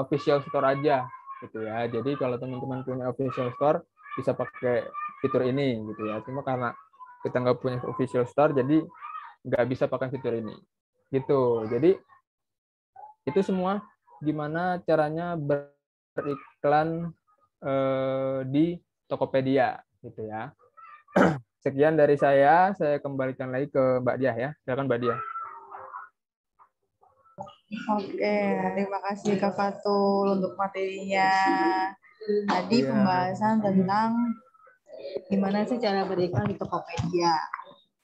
official store aja gitu ya. Jadi kalau teman-teman punya official store bisa pakai fitur ini gitu ya. Cuma karena kita nggak punya official store jadi nggak bisa pakai fitur ini gitu. Jadi itu semua gimana caranya beriklan di Tokopedia gitu ya. Sekian dari saya kembalikan lagi ke Mbak Diah ya. Silakan Mbak Diah. Oke, terima kasih Kak Fatul untuk materinya. Tadi Iya. pembahasan tentang gimana sih cara beriklan di Tokopedia.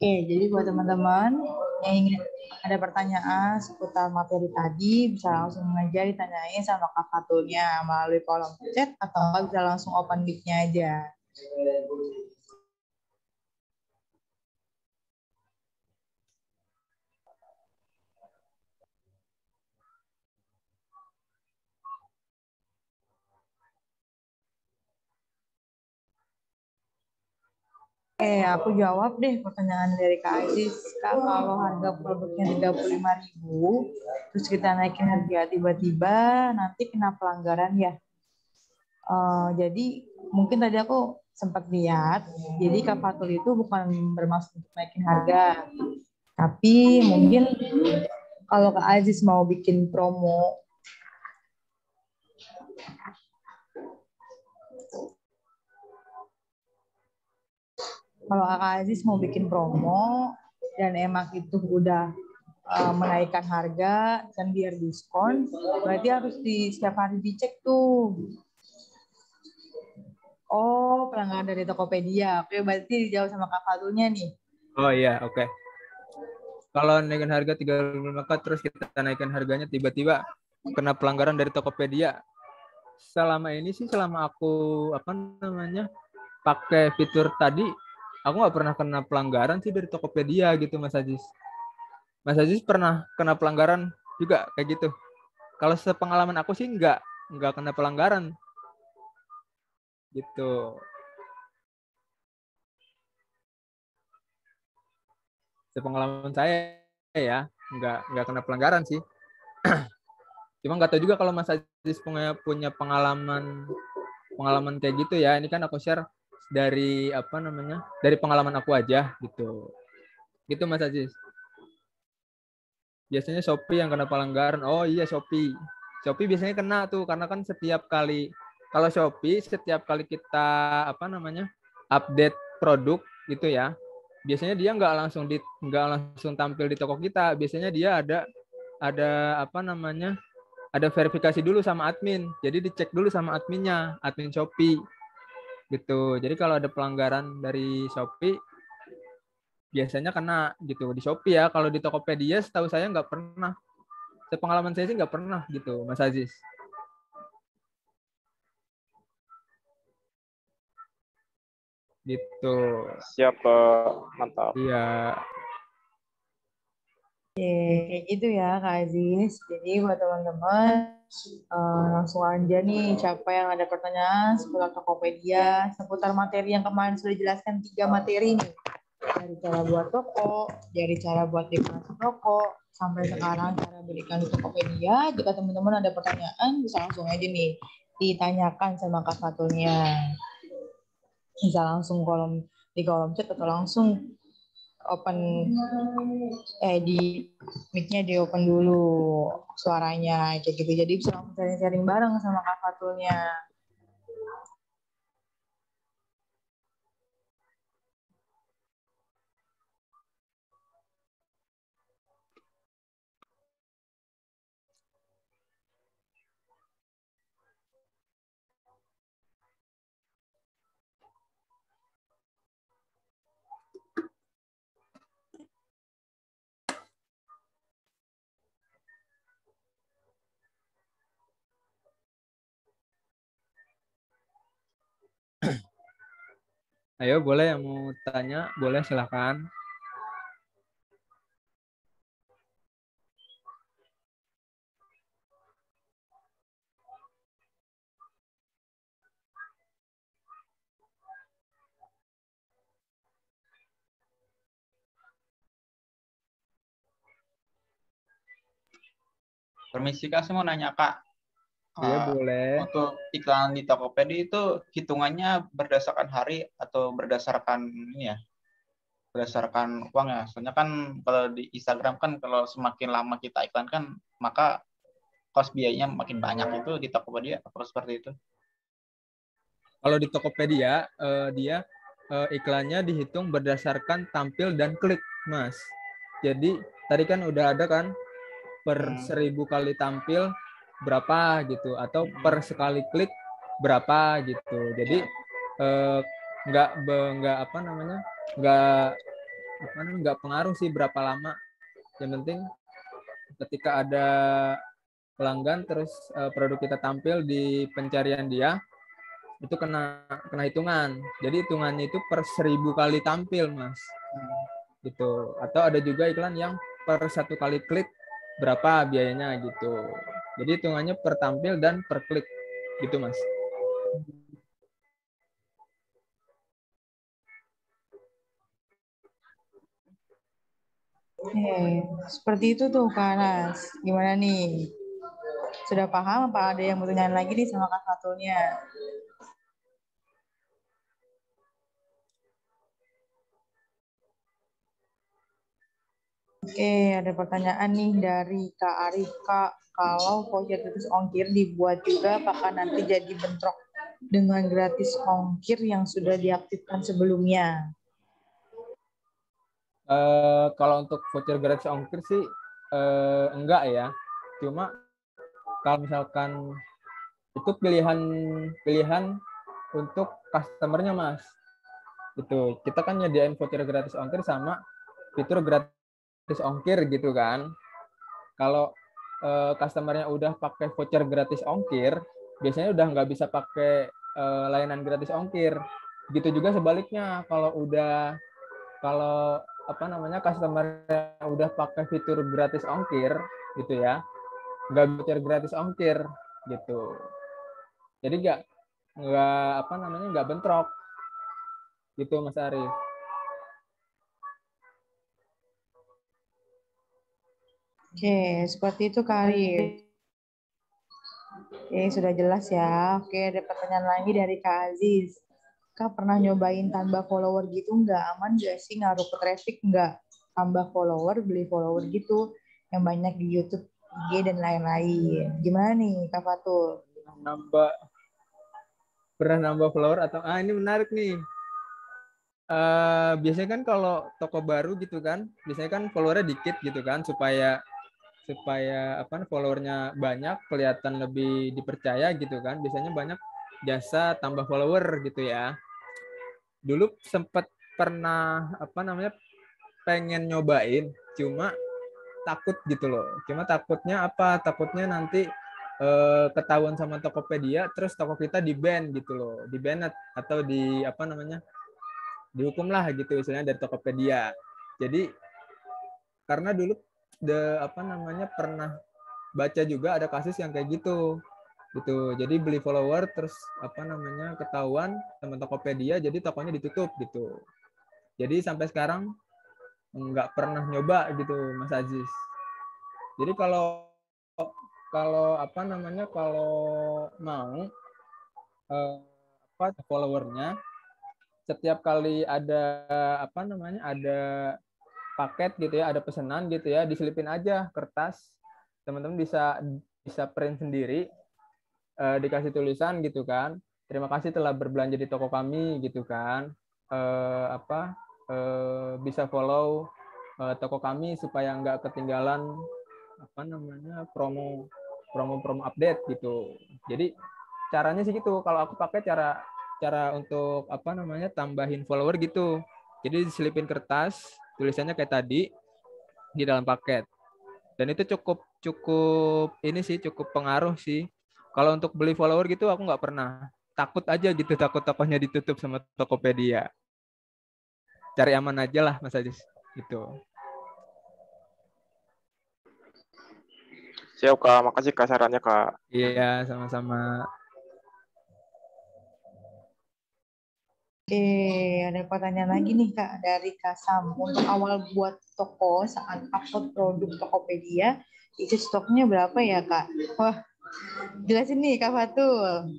Oke, jadi buat teman-teman yang ingin ada pertanyaan seputar materi tadi, bisa langsung aja ditanyain sama Kak Fatulnya melalui kolom chat atau bisa langsung open mic-nya aja. Oke, aku jawab deh pertanyaan dari Kak Aziz. Kak, kalau harga produknya 35.000, terus kita naikin harga tiba-tiba, nanti kena pelanggaran ya. Jadi mungkin tadi aku sempat lihat, jadi Kak Fatul itu bukan bermaksud untuk naikin harga, tapi mungkin kalau Kak Aziz mau bikin promo, kalau Kak Aziz mau bikin promo dan emang itu udah menaikkan harga dan biar diskon, berarti harus di setiap hari dicek tuh. Oh, pelanggan dari Tokopedia. Oke, berarti dijawab sama Kak Fatulnya nih. Oh iya, oke. Kalau naikin harga 35K terus kita naikkan harganya tiba-tiba kena pelanggaran dari Tokopedia. Selama ini sih selama aku apa namanya pakai fitur tadi, aku nggak pernah kena pelanggaran sih dari Tokopedia gitu Mas Aziz. Mas Aziz pernah kena pelanggaran juga kayak gitu? Kalau sepengalaman aku sih nggak kena pelanggaran gitu. Sepengalaman saya ya nggak kena pelanggaran sih. Cuma nggak tahu juga kalau Mas Aziz punya pengalaman kayak gitu ya. Ini kan aku share dari apa namanya dari pengalaman aku aja gitu. Gitu Mas Aziz. Biasanya Shopee yang kena pelanggaran. Oh iya Shopee. Shopee biasanya kena tuh karena kan setiap kali kalau Shopee setiap kali kita apa namanya update produk gitu ya. Biasanya dia nggak langsung tampil di toko kita. Biasanya dia ada apa namanya ada verifikasi dulu sama admin. Jadi dicek dulu sama adminnya, admin Shopee gitu. Jadi kalau ada pelanggaran dari Shopee biasanya kena gitu di Shopee ya. Kalau di Tokopedia setahu saya nggak pernah. Sepengalaman saya sih nggak pernah gitu, Mas Aziz. Gitu. Siap, mantap. Iya. Oke, kayak gitu ya Kak Aziz. Jadi buat teman-teman, langsung aja nih siapa yang ada pertanyaan seputar Tokopedia, seputar materi yang kemarin sudah dijelaskan 3 materi nih. Dari cara buat toko, dari cara buat dekorasi toko, sampai sekarang cara berikan di Tokopedia. Jika teman-teman ada pertanyaan, bisa langsung aja nih ditanyakan sama Kak Fatulnya. Bisa langsung di kolom chat atau langsung open di mic-nya di open dulu suaranya kayak gitu. Jadi bisa langsung sharing-sharing bareng sama Kak Fatulnya. Ayo, boleh yang mau tanya, boleh silahkan. Permisi Kak, saya mau nanya Kak, Iya, eh, boleh. untuk iklan di Tokopedia itu hitungannya berdasarkan hari atau berdasarkan ini ya, berdasarkan uang ya? Soalnya kan kalau di Instagram kan kalau semakin lama kita iklan kan maka kos biayanya makin banyak, itu di Tokopedia apa seperti itu? Kalau di Tokopedia, dia iklannya dihitung berdasarkan tampil dan klik, Mas. Jadi tadi kan udah ada kan per 1000 kali tampil berapa gitu, atau per sekali klik berapa gitu. Jadi nggak apa namanya, nggak pengaruh sih berapa lama. Yang penting ketika ada pelanggan terus produk kita tampil di pencarian dia, itu kena hitungan. Jadi hitungannya itu per 1000 kali tampil, Mas. Gitu. Atau ada juga iklan yang per 1 kali klik berapa biayanya gitu. Jadi hitungannya per tampil dan per klik gitu, Mas. Oke, seperti itu tuh Kak Anas. Gimana nih? Sudah paham apa ada yang mau tanyain lagi nih sama Kak Fatulnya? Oke, ada pertanyaan nih dari Kak Arif. Kak, kalau voucher gratis ongkir dibuat juga, apakah nanti jadi bentrok dengan gratis ongkir yang sudah diaktifkan sebelumnya? Kalau untuk voucher gratis ongkir sih enggak ya. Cuma kalau misalkan itu pilihan untuk customernya, Mas. Itu kita kan nyediain voucher gratis ongkir sama fitur gratis ongkir gitu kan. Kalau customernya udah pakai voucher gratis ongkir, biasanya udah nggak bisa pakai layanan gratis ongkir. Gitu juga sebaliknya, kalau apa namanya customernya udah pakai fitur gratis ongkir gitu ya, nggak voucher gratis ongkir gitu. Jadi nggak apa namanya nggak bentrok gitu, Mas Arif. Oke, seperti itu Kak Arif. Oke, sudah jelas ya. Oke, ada pertanyaan lagi dari Kak Aziz. Kak pernah nyobain tambah follower gitu nggak? Aman nggak sih, ngaruh ke traffic nggak? Tambah follower, beli follower gitu yang banyak di YouTube, IG, dan lain-lain. Gimana nih Kak Fatul? Nambah Pernah nambah follower atau ini menarik nih. Biasanya kan kalau toko baru gitu kan, biasanya kan followernya dikit gitu kan, supaya apa followernya banyak, kelihatan lebih dipercaya gitu kan. Biasanya banyak jasa tambah follower gitu ya. Dulu sempat pernah apa namanya pengen nyobain, cuma takut gitu loh. Cuma takutnya apa? Takutnya nanti ketahuan sama Tokopedia, terus toko kita di-ban gitu loh, di-ban atau di apa namanya dihukum lah gitu misalnya dari Tokopedia. Jadi karena dulu apa namanya pernah baca juga ada kasus yang kayak gitu gitu. Jadi beli follower terus apa namanya ketahuan sama Tokopedia, jadi tokonya ditutup gitu. Jadi sampai sekarang nggak pernah nyoba gitu, Mas Aziz. Jadi kalau kalau apa namanya kalau mau apa followernya setiap kali ada apa namanya ada paket gitu ya, ada pesanan gitu ya, diselipin aja kertas, teman-teman bisa bisa print sendiri, dikasih tulisan gitu kan, terima kasih telah berbelanja di toko kami gitu kan, apa bisa follow toko kami supaya nggak ketinggalan apa namanya promo update gitu. Jadi caranya sih gitu, kalau aku pakai cara cara untuk apa namanya tambahin follower gitu. Jadi diselipin kertas tulisannya kayak tadi di dalam paket, dan itu cukup cukup ini sih cukup pengaruh sih. Kalau untuk beli follower gitu aku nggak pernah, takut aja gitu, takut tokonya ditutup sama Tokopedia. cari aman aja lah Mas Ajis gitu. Siap Kak, makasih Kak sarannya Kak. Iya, sama-sama. Oke, ada pertanyaan lagi nih Kak dari Kak Sam. Untuk awal buat toko saat upload produk Tokopedia, isi stoknya berapa ya Kak? Wah, jelasin nih Kak Fatul.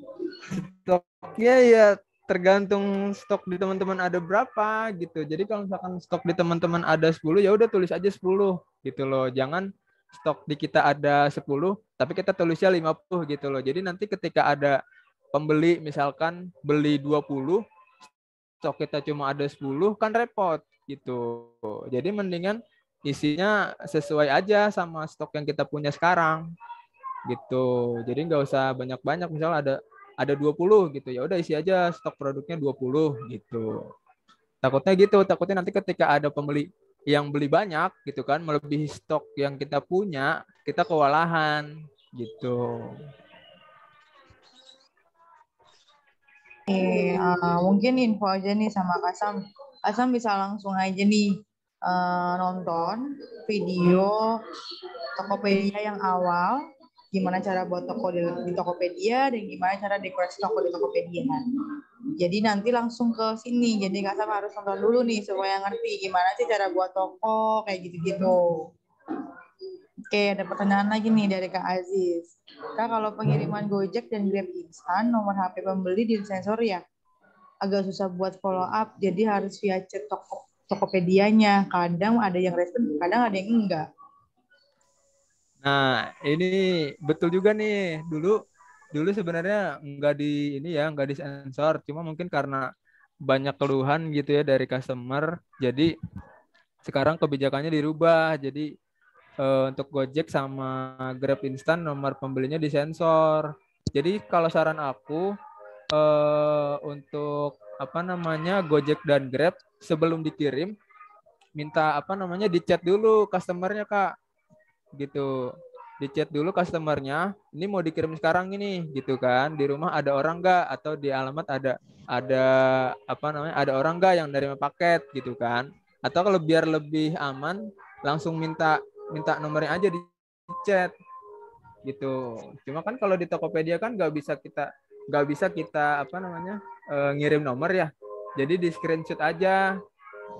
Stoknya ya tergantung stok di teman-teman ada berapa gitu. Jadi kalau misalkan stok di teman-teman ada 10 ya udah tulis aja 10 gitu loh. Jangan stok di kita ada 10 tapi kita tulisnya 50 gitu loh. Jadi nanti ketika ada pembeli misalkan beli 20, stok kita cuma ada 10 kan repot gitu. Jadi mendingan isinya sesuai aja sama stok yang kita punya sekarang gitu. Jadi nggak usah banyak-banyak, misalnya ada 20 gitu. Ya udah isi aja stok produknya 20 gitu. Takutnya nanti ketika ada pembeli yang beli banyak gitu kan, melebihi stok yang kita punya, kita kewalahan gitu. Mungkin info aja nih sama Kasam. Kasam bisa langsung aja nih nonton video Tokopedia yang awal, gimana cara buat toko di Tokopedia dan gimana cara dekorasi toko di Tokopedia. Jadi nanti langsung ke sini. Jadi Kasam harus nonton dulu nih supaya ngerti gimana sih cara buat toko kayak gitu-gitu. Oke, ada pertanyaan lagi nih dari Kak Aziz. Kak, kalau pengiriman Gojek dan Grab instan, nomor HP pembeli di sensor ya? Agak susah buat follow up, jadi harus via chat Tokopedia-nya. Kadang ada yang respon, kadang ada yang enggak. Nah, ini betul juga nih. Dulu sebenarnya nggak disensor, cuma mungkin karena banyak keluhan gitu ya dari customer. Jadi sekarang kebijakannya dirubah. Jadi untuk Gojek sama Grab instan nomor pembelinya disensor. Jadi kalau saran aku untuk apa namanya Gojek dan Grab sebelum dikirim minta apa namanya dicat dulu customernya Kak gitu. Dicat dulu customernya, ini mau dikirim sekarang ini gitu kan. Di rumah ada orang nggak atau di alamat ada apa namanya ada orang nggak yang nerima paket gitu kan. Atau kalau biar lebih aman langsung minta minta nomornya aja di chat gitu. Cuma kan kalau di Tokopedia kan nggak bisa kita apa namanya ngirim nomor ya. Jadi di screenshot aja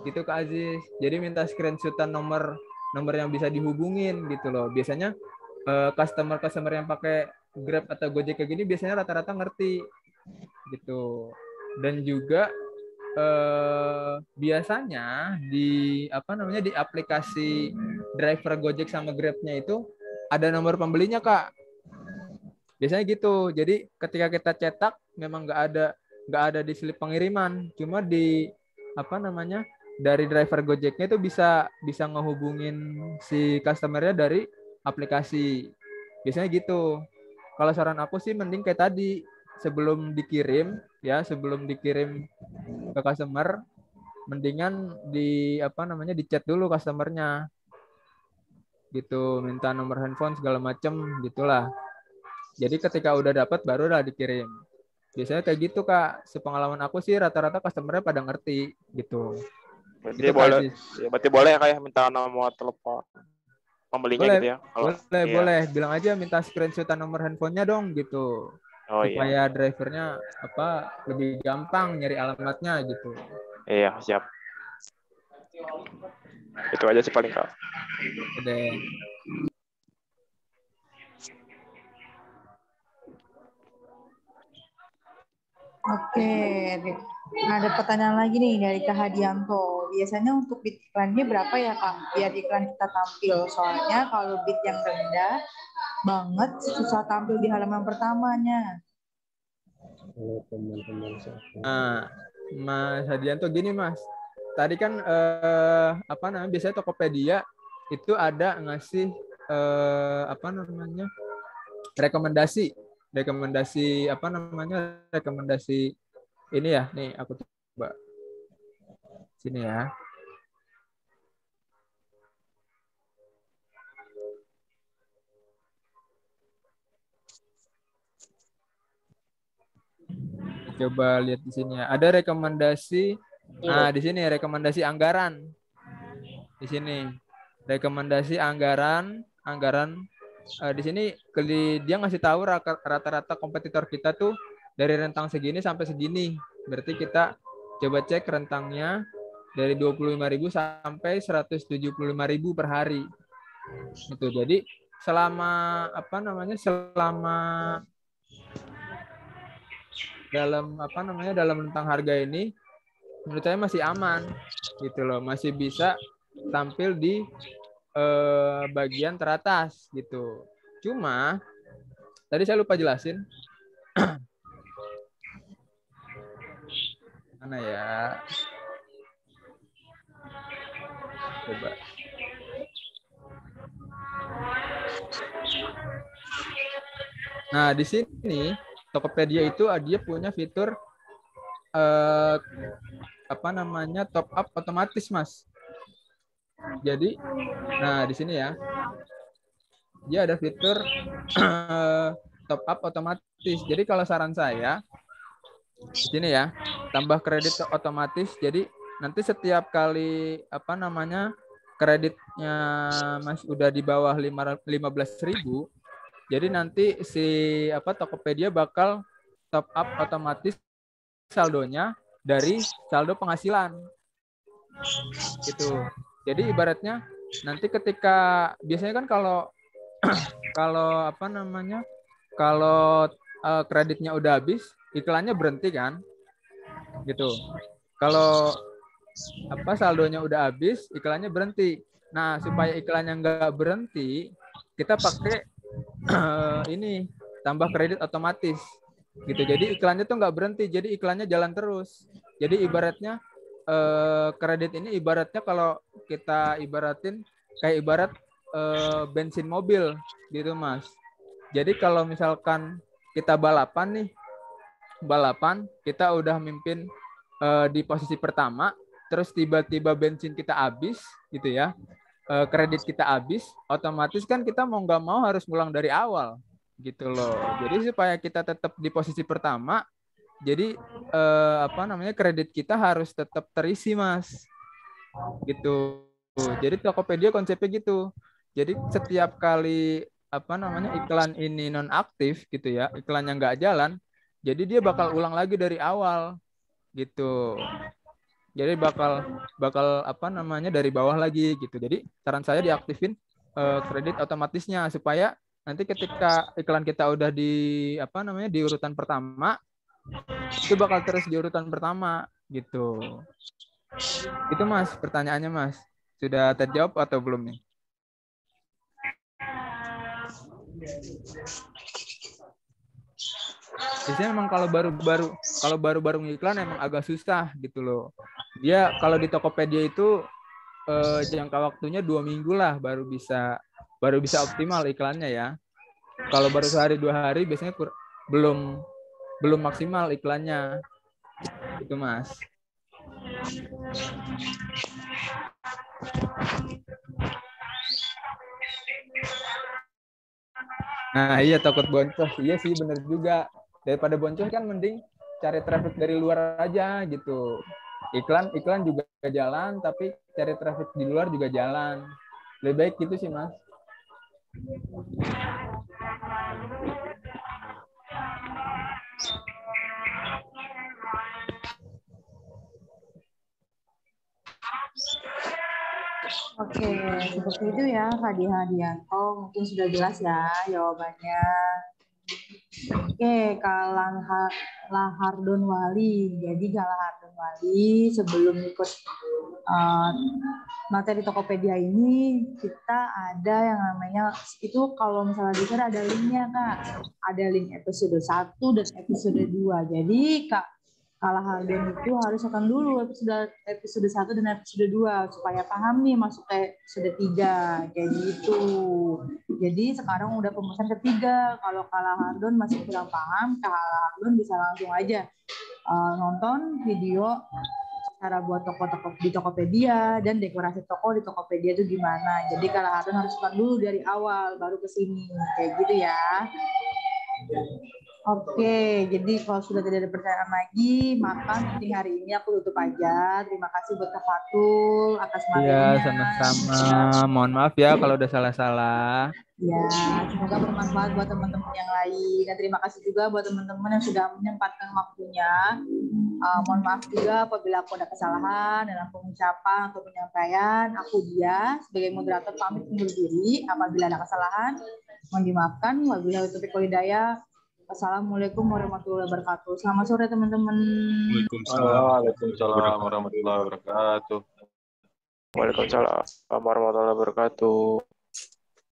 gitu Kak Aziz. Jadi minta screenshotan nomor nomor yang bisa dihubungin gitu loh. Biasanya customer yang pakai Grab atau Gojek kayak gini biasanya rata-rata ngerti gitu. Dan juga biasanya di apa namanya di aplikasi driver Gojek sama Grabnya itu ada nomor pembelinya Kak. Biasanya gitu. Jadi ketika kita cetak memang nggak ada di slip pengiriman, cuma di apa namanya dari driver Gojeknya itu bisa bisa ngehubungin si customernya dari aplikasi. Biasanya gitu. Kalau saran aku sih mending kayak tadi sebelum dikirim ke customer, mendingan di apa namanya di chat dulu customernya gitu, minta nomor handphone segala macem gitulah. Jadi ketika udah dapat barulah dikirim. Biasanya kayak gitu Kak. Sepengalaman aku sih rata-rata customernya pada ngerti gitu. Berarti Itu Kak boleh, Aziz. ya, berarti boleh ya kayak minta nomor telepon pembelinya Boleh, gitu ya. Kalau boleh, iya. boleh. Bilang aja minta screenshotan nomor handphonenya dong gitu. Oh iya. Supaya drivernya apa lebih gampang nyari alamatnya gitu. Iya, siap. Itu aja sih paling Kak. Oke. Oke, ada pertanyaan lagi nih dari Kak Hadianto. Biasanya untuk bid iklannya berapa ya Kak? Biar iklan kita tampil. Soalnya kalau bid yang rendah banget susah tampil di halaman pertamanya. Nah, Mas Hadianto gini Mas. Tadi kan apa namanya biasanya Tokopedia itu ada ngasih apa namanya rekomendasi rekomendasi apa namanya rekomendasi ini ya nih aku coba sini ya coba lihat di sini ya ada rekomendasi Nah, di sini rekomendasi anggaran. Di sini rekomendasi anggaran di sini dia ngasih tahu rata-rata kompetitor kita tuh dari rentang segini sampai segini. Berarti kita coba cek rentangnya dari 25.000 sampai 175.000 per hari. Itu. Jadi selama dalam rentang harga ini menurut saya masih aman gitu loh, masih bisa tampil di bagian teratas gitu. Cuma tadi saya lupa jelasin mana ya, coba. Nah, di sini Tokopedia itu dia punya fitur top up otomatis, Mas. Jadi, nah di sini ya, dia ada fitur top up otomatis. Jadi kalau saran saya di sini ya, tambah kredit otomatis. Jadi nanti setiap kali kreditnya Mas udah di bawah 15.000, jadi nanti si Tokopedia bakal top up otomatis saldonya dari saldo penghasilan. Gitu. Jadi ibaratnya nanti ketika biasanya kan kalau kreditnya udah habis, iklannya berhenti kan? Gitu. Kalau saldonya udah habis, iklannya berhenti. Nah, supaya iklannya nggak berhenti, kita pakai ini tambah kredit otomatis gitu. Jadi iklannya tuh nggak berhenti, jadi iklannya jalan terus. Jadi ibaratnya kredit ini ibaratnya kalau kita ibaratin kayak ibarat bensin mobil gitu, Mas. Jadi kalau misalkan kita balapan kita udah mimpin di posisi pertama, terus tiba-tiba bensin kita habis gitu ya, kredit kita habis, otomatis kan kita mau nggak mau harus ngulang dari awal gitu loh. Jadi supaya kita tetap di posisi pertama, jadi kredit kita harus tetap terisi, Mas. Gitu. Jadi Tokopedia konsepnya gitu. Jadi setiap kali iklan ini nonaktif gitu ya, iklannya nggak jalan, jadi dia bakal ulang lagi dari awal gitu. Jadi bakal dari bawah lagi gitu. Jadi saran saya diaktifin kredit otomatisnya supaya nanti ketika iklan kita udah di di urutan pertama, itu bakal terus di urutan pertama gitu. Itu, Mas, pertanyaannya, Mas. Sudah terjawab atau belum nih? Biasanya memang kalau baru-baru ngiklan emang agak susah gitu loh. Dia kalau di Tokopedia itu jangka waktunya 2 minggu lah baru bisa optimal iklannya ya. Kalau baru sehari 2 hari biasanya belum maksimal iklannya. Itu, Mas. Nah, iya takut boncos. Iya sih, bener juga. Daripada boncos kan mending cari traffic dari luar aja gitu. Iklan juga jalan, tapi cari traffic di luar juga jalan. Lebih baik gitu sih, Mas. Oke, seperti itu ya Kak Hadianto. Mungkin sudah jelas ya jawabannya. Oke, Kak Lahardon Wali. Jadi Kak Lahardon Wali sebelum ikut materi Tokopedia ini, kita ada yang namanya, itu kalau misalnya di sana ada linknya Kak. Ada link episode 1 dan episode 2. Jadi Kak Lahardon itu harus akan dulu episode 1 dan episode 2 supaya paham nih masuk ke episode 3 kayak gitu. Jadi sekarang udah pembahasan ketiga. Kalau Kak Lahardon masih kurang paham, Kak Lahardon bisa langsung aja nonton video cara buat toko-toko di Tokopedia dan dekorasi toko di Tokopedia itu gimana. Jadi Kak Lahardon harus nonton dulu dari awal baru ke sini kayak gitu ya. Oke, jadi kalau sudah tidak ada pertanyaan lagi, maka meeting hari ini aku tutup aja. Terima kasih buat Kak Fatul atas Iya, materinya. sama-sama. Mohon maaf ya kalau udah salah-salah. Ya, semoga bermanfaat buat teman-teman yang lain. Dan terima kasih juga buat teman-teman yang sudah menyempatkan waktunya. Mohon maaf juga apabila aku ada kesalahan dalam pengucapan atau penyampaian. Aku dia sebagai moderator pamit undur diri. Apabila ada kesalahan, mohon dimaafkan. Wabillahi taufiq wal hidayah. Assalamualaikum warahmatullahi wabarakatuh. Selamat sore teman-teman. Waalaikumsalam warahmatullahi wabarakatuh. Waalaikumsalam warahmatullahi wabarakatuh.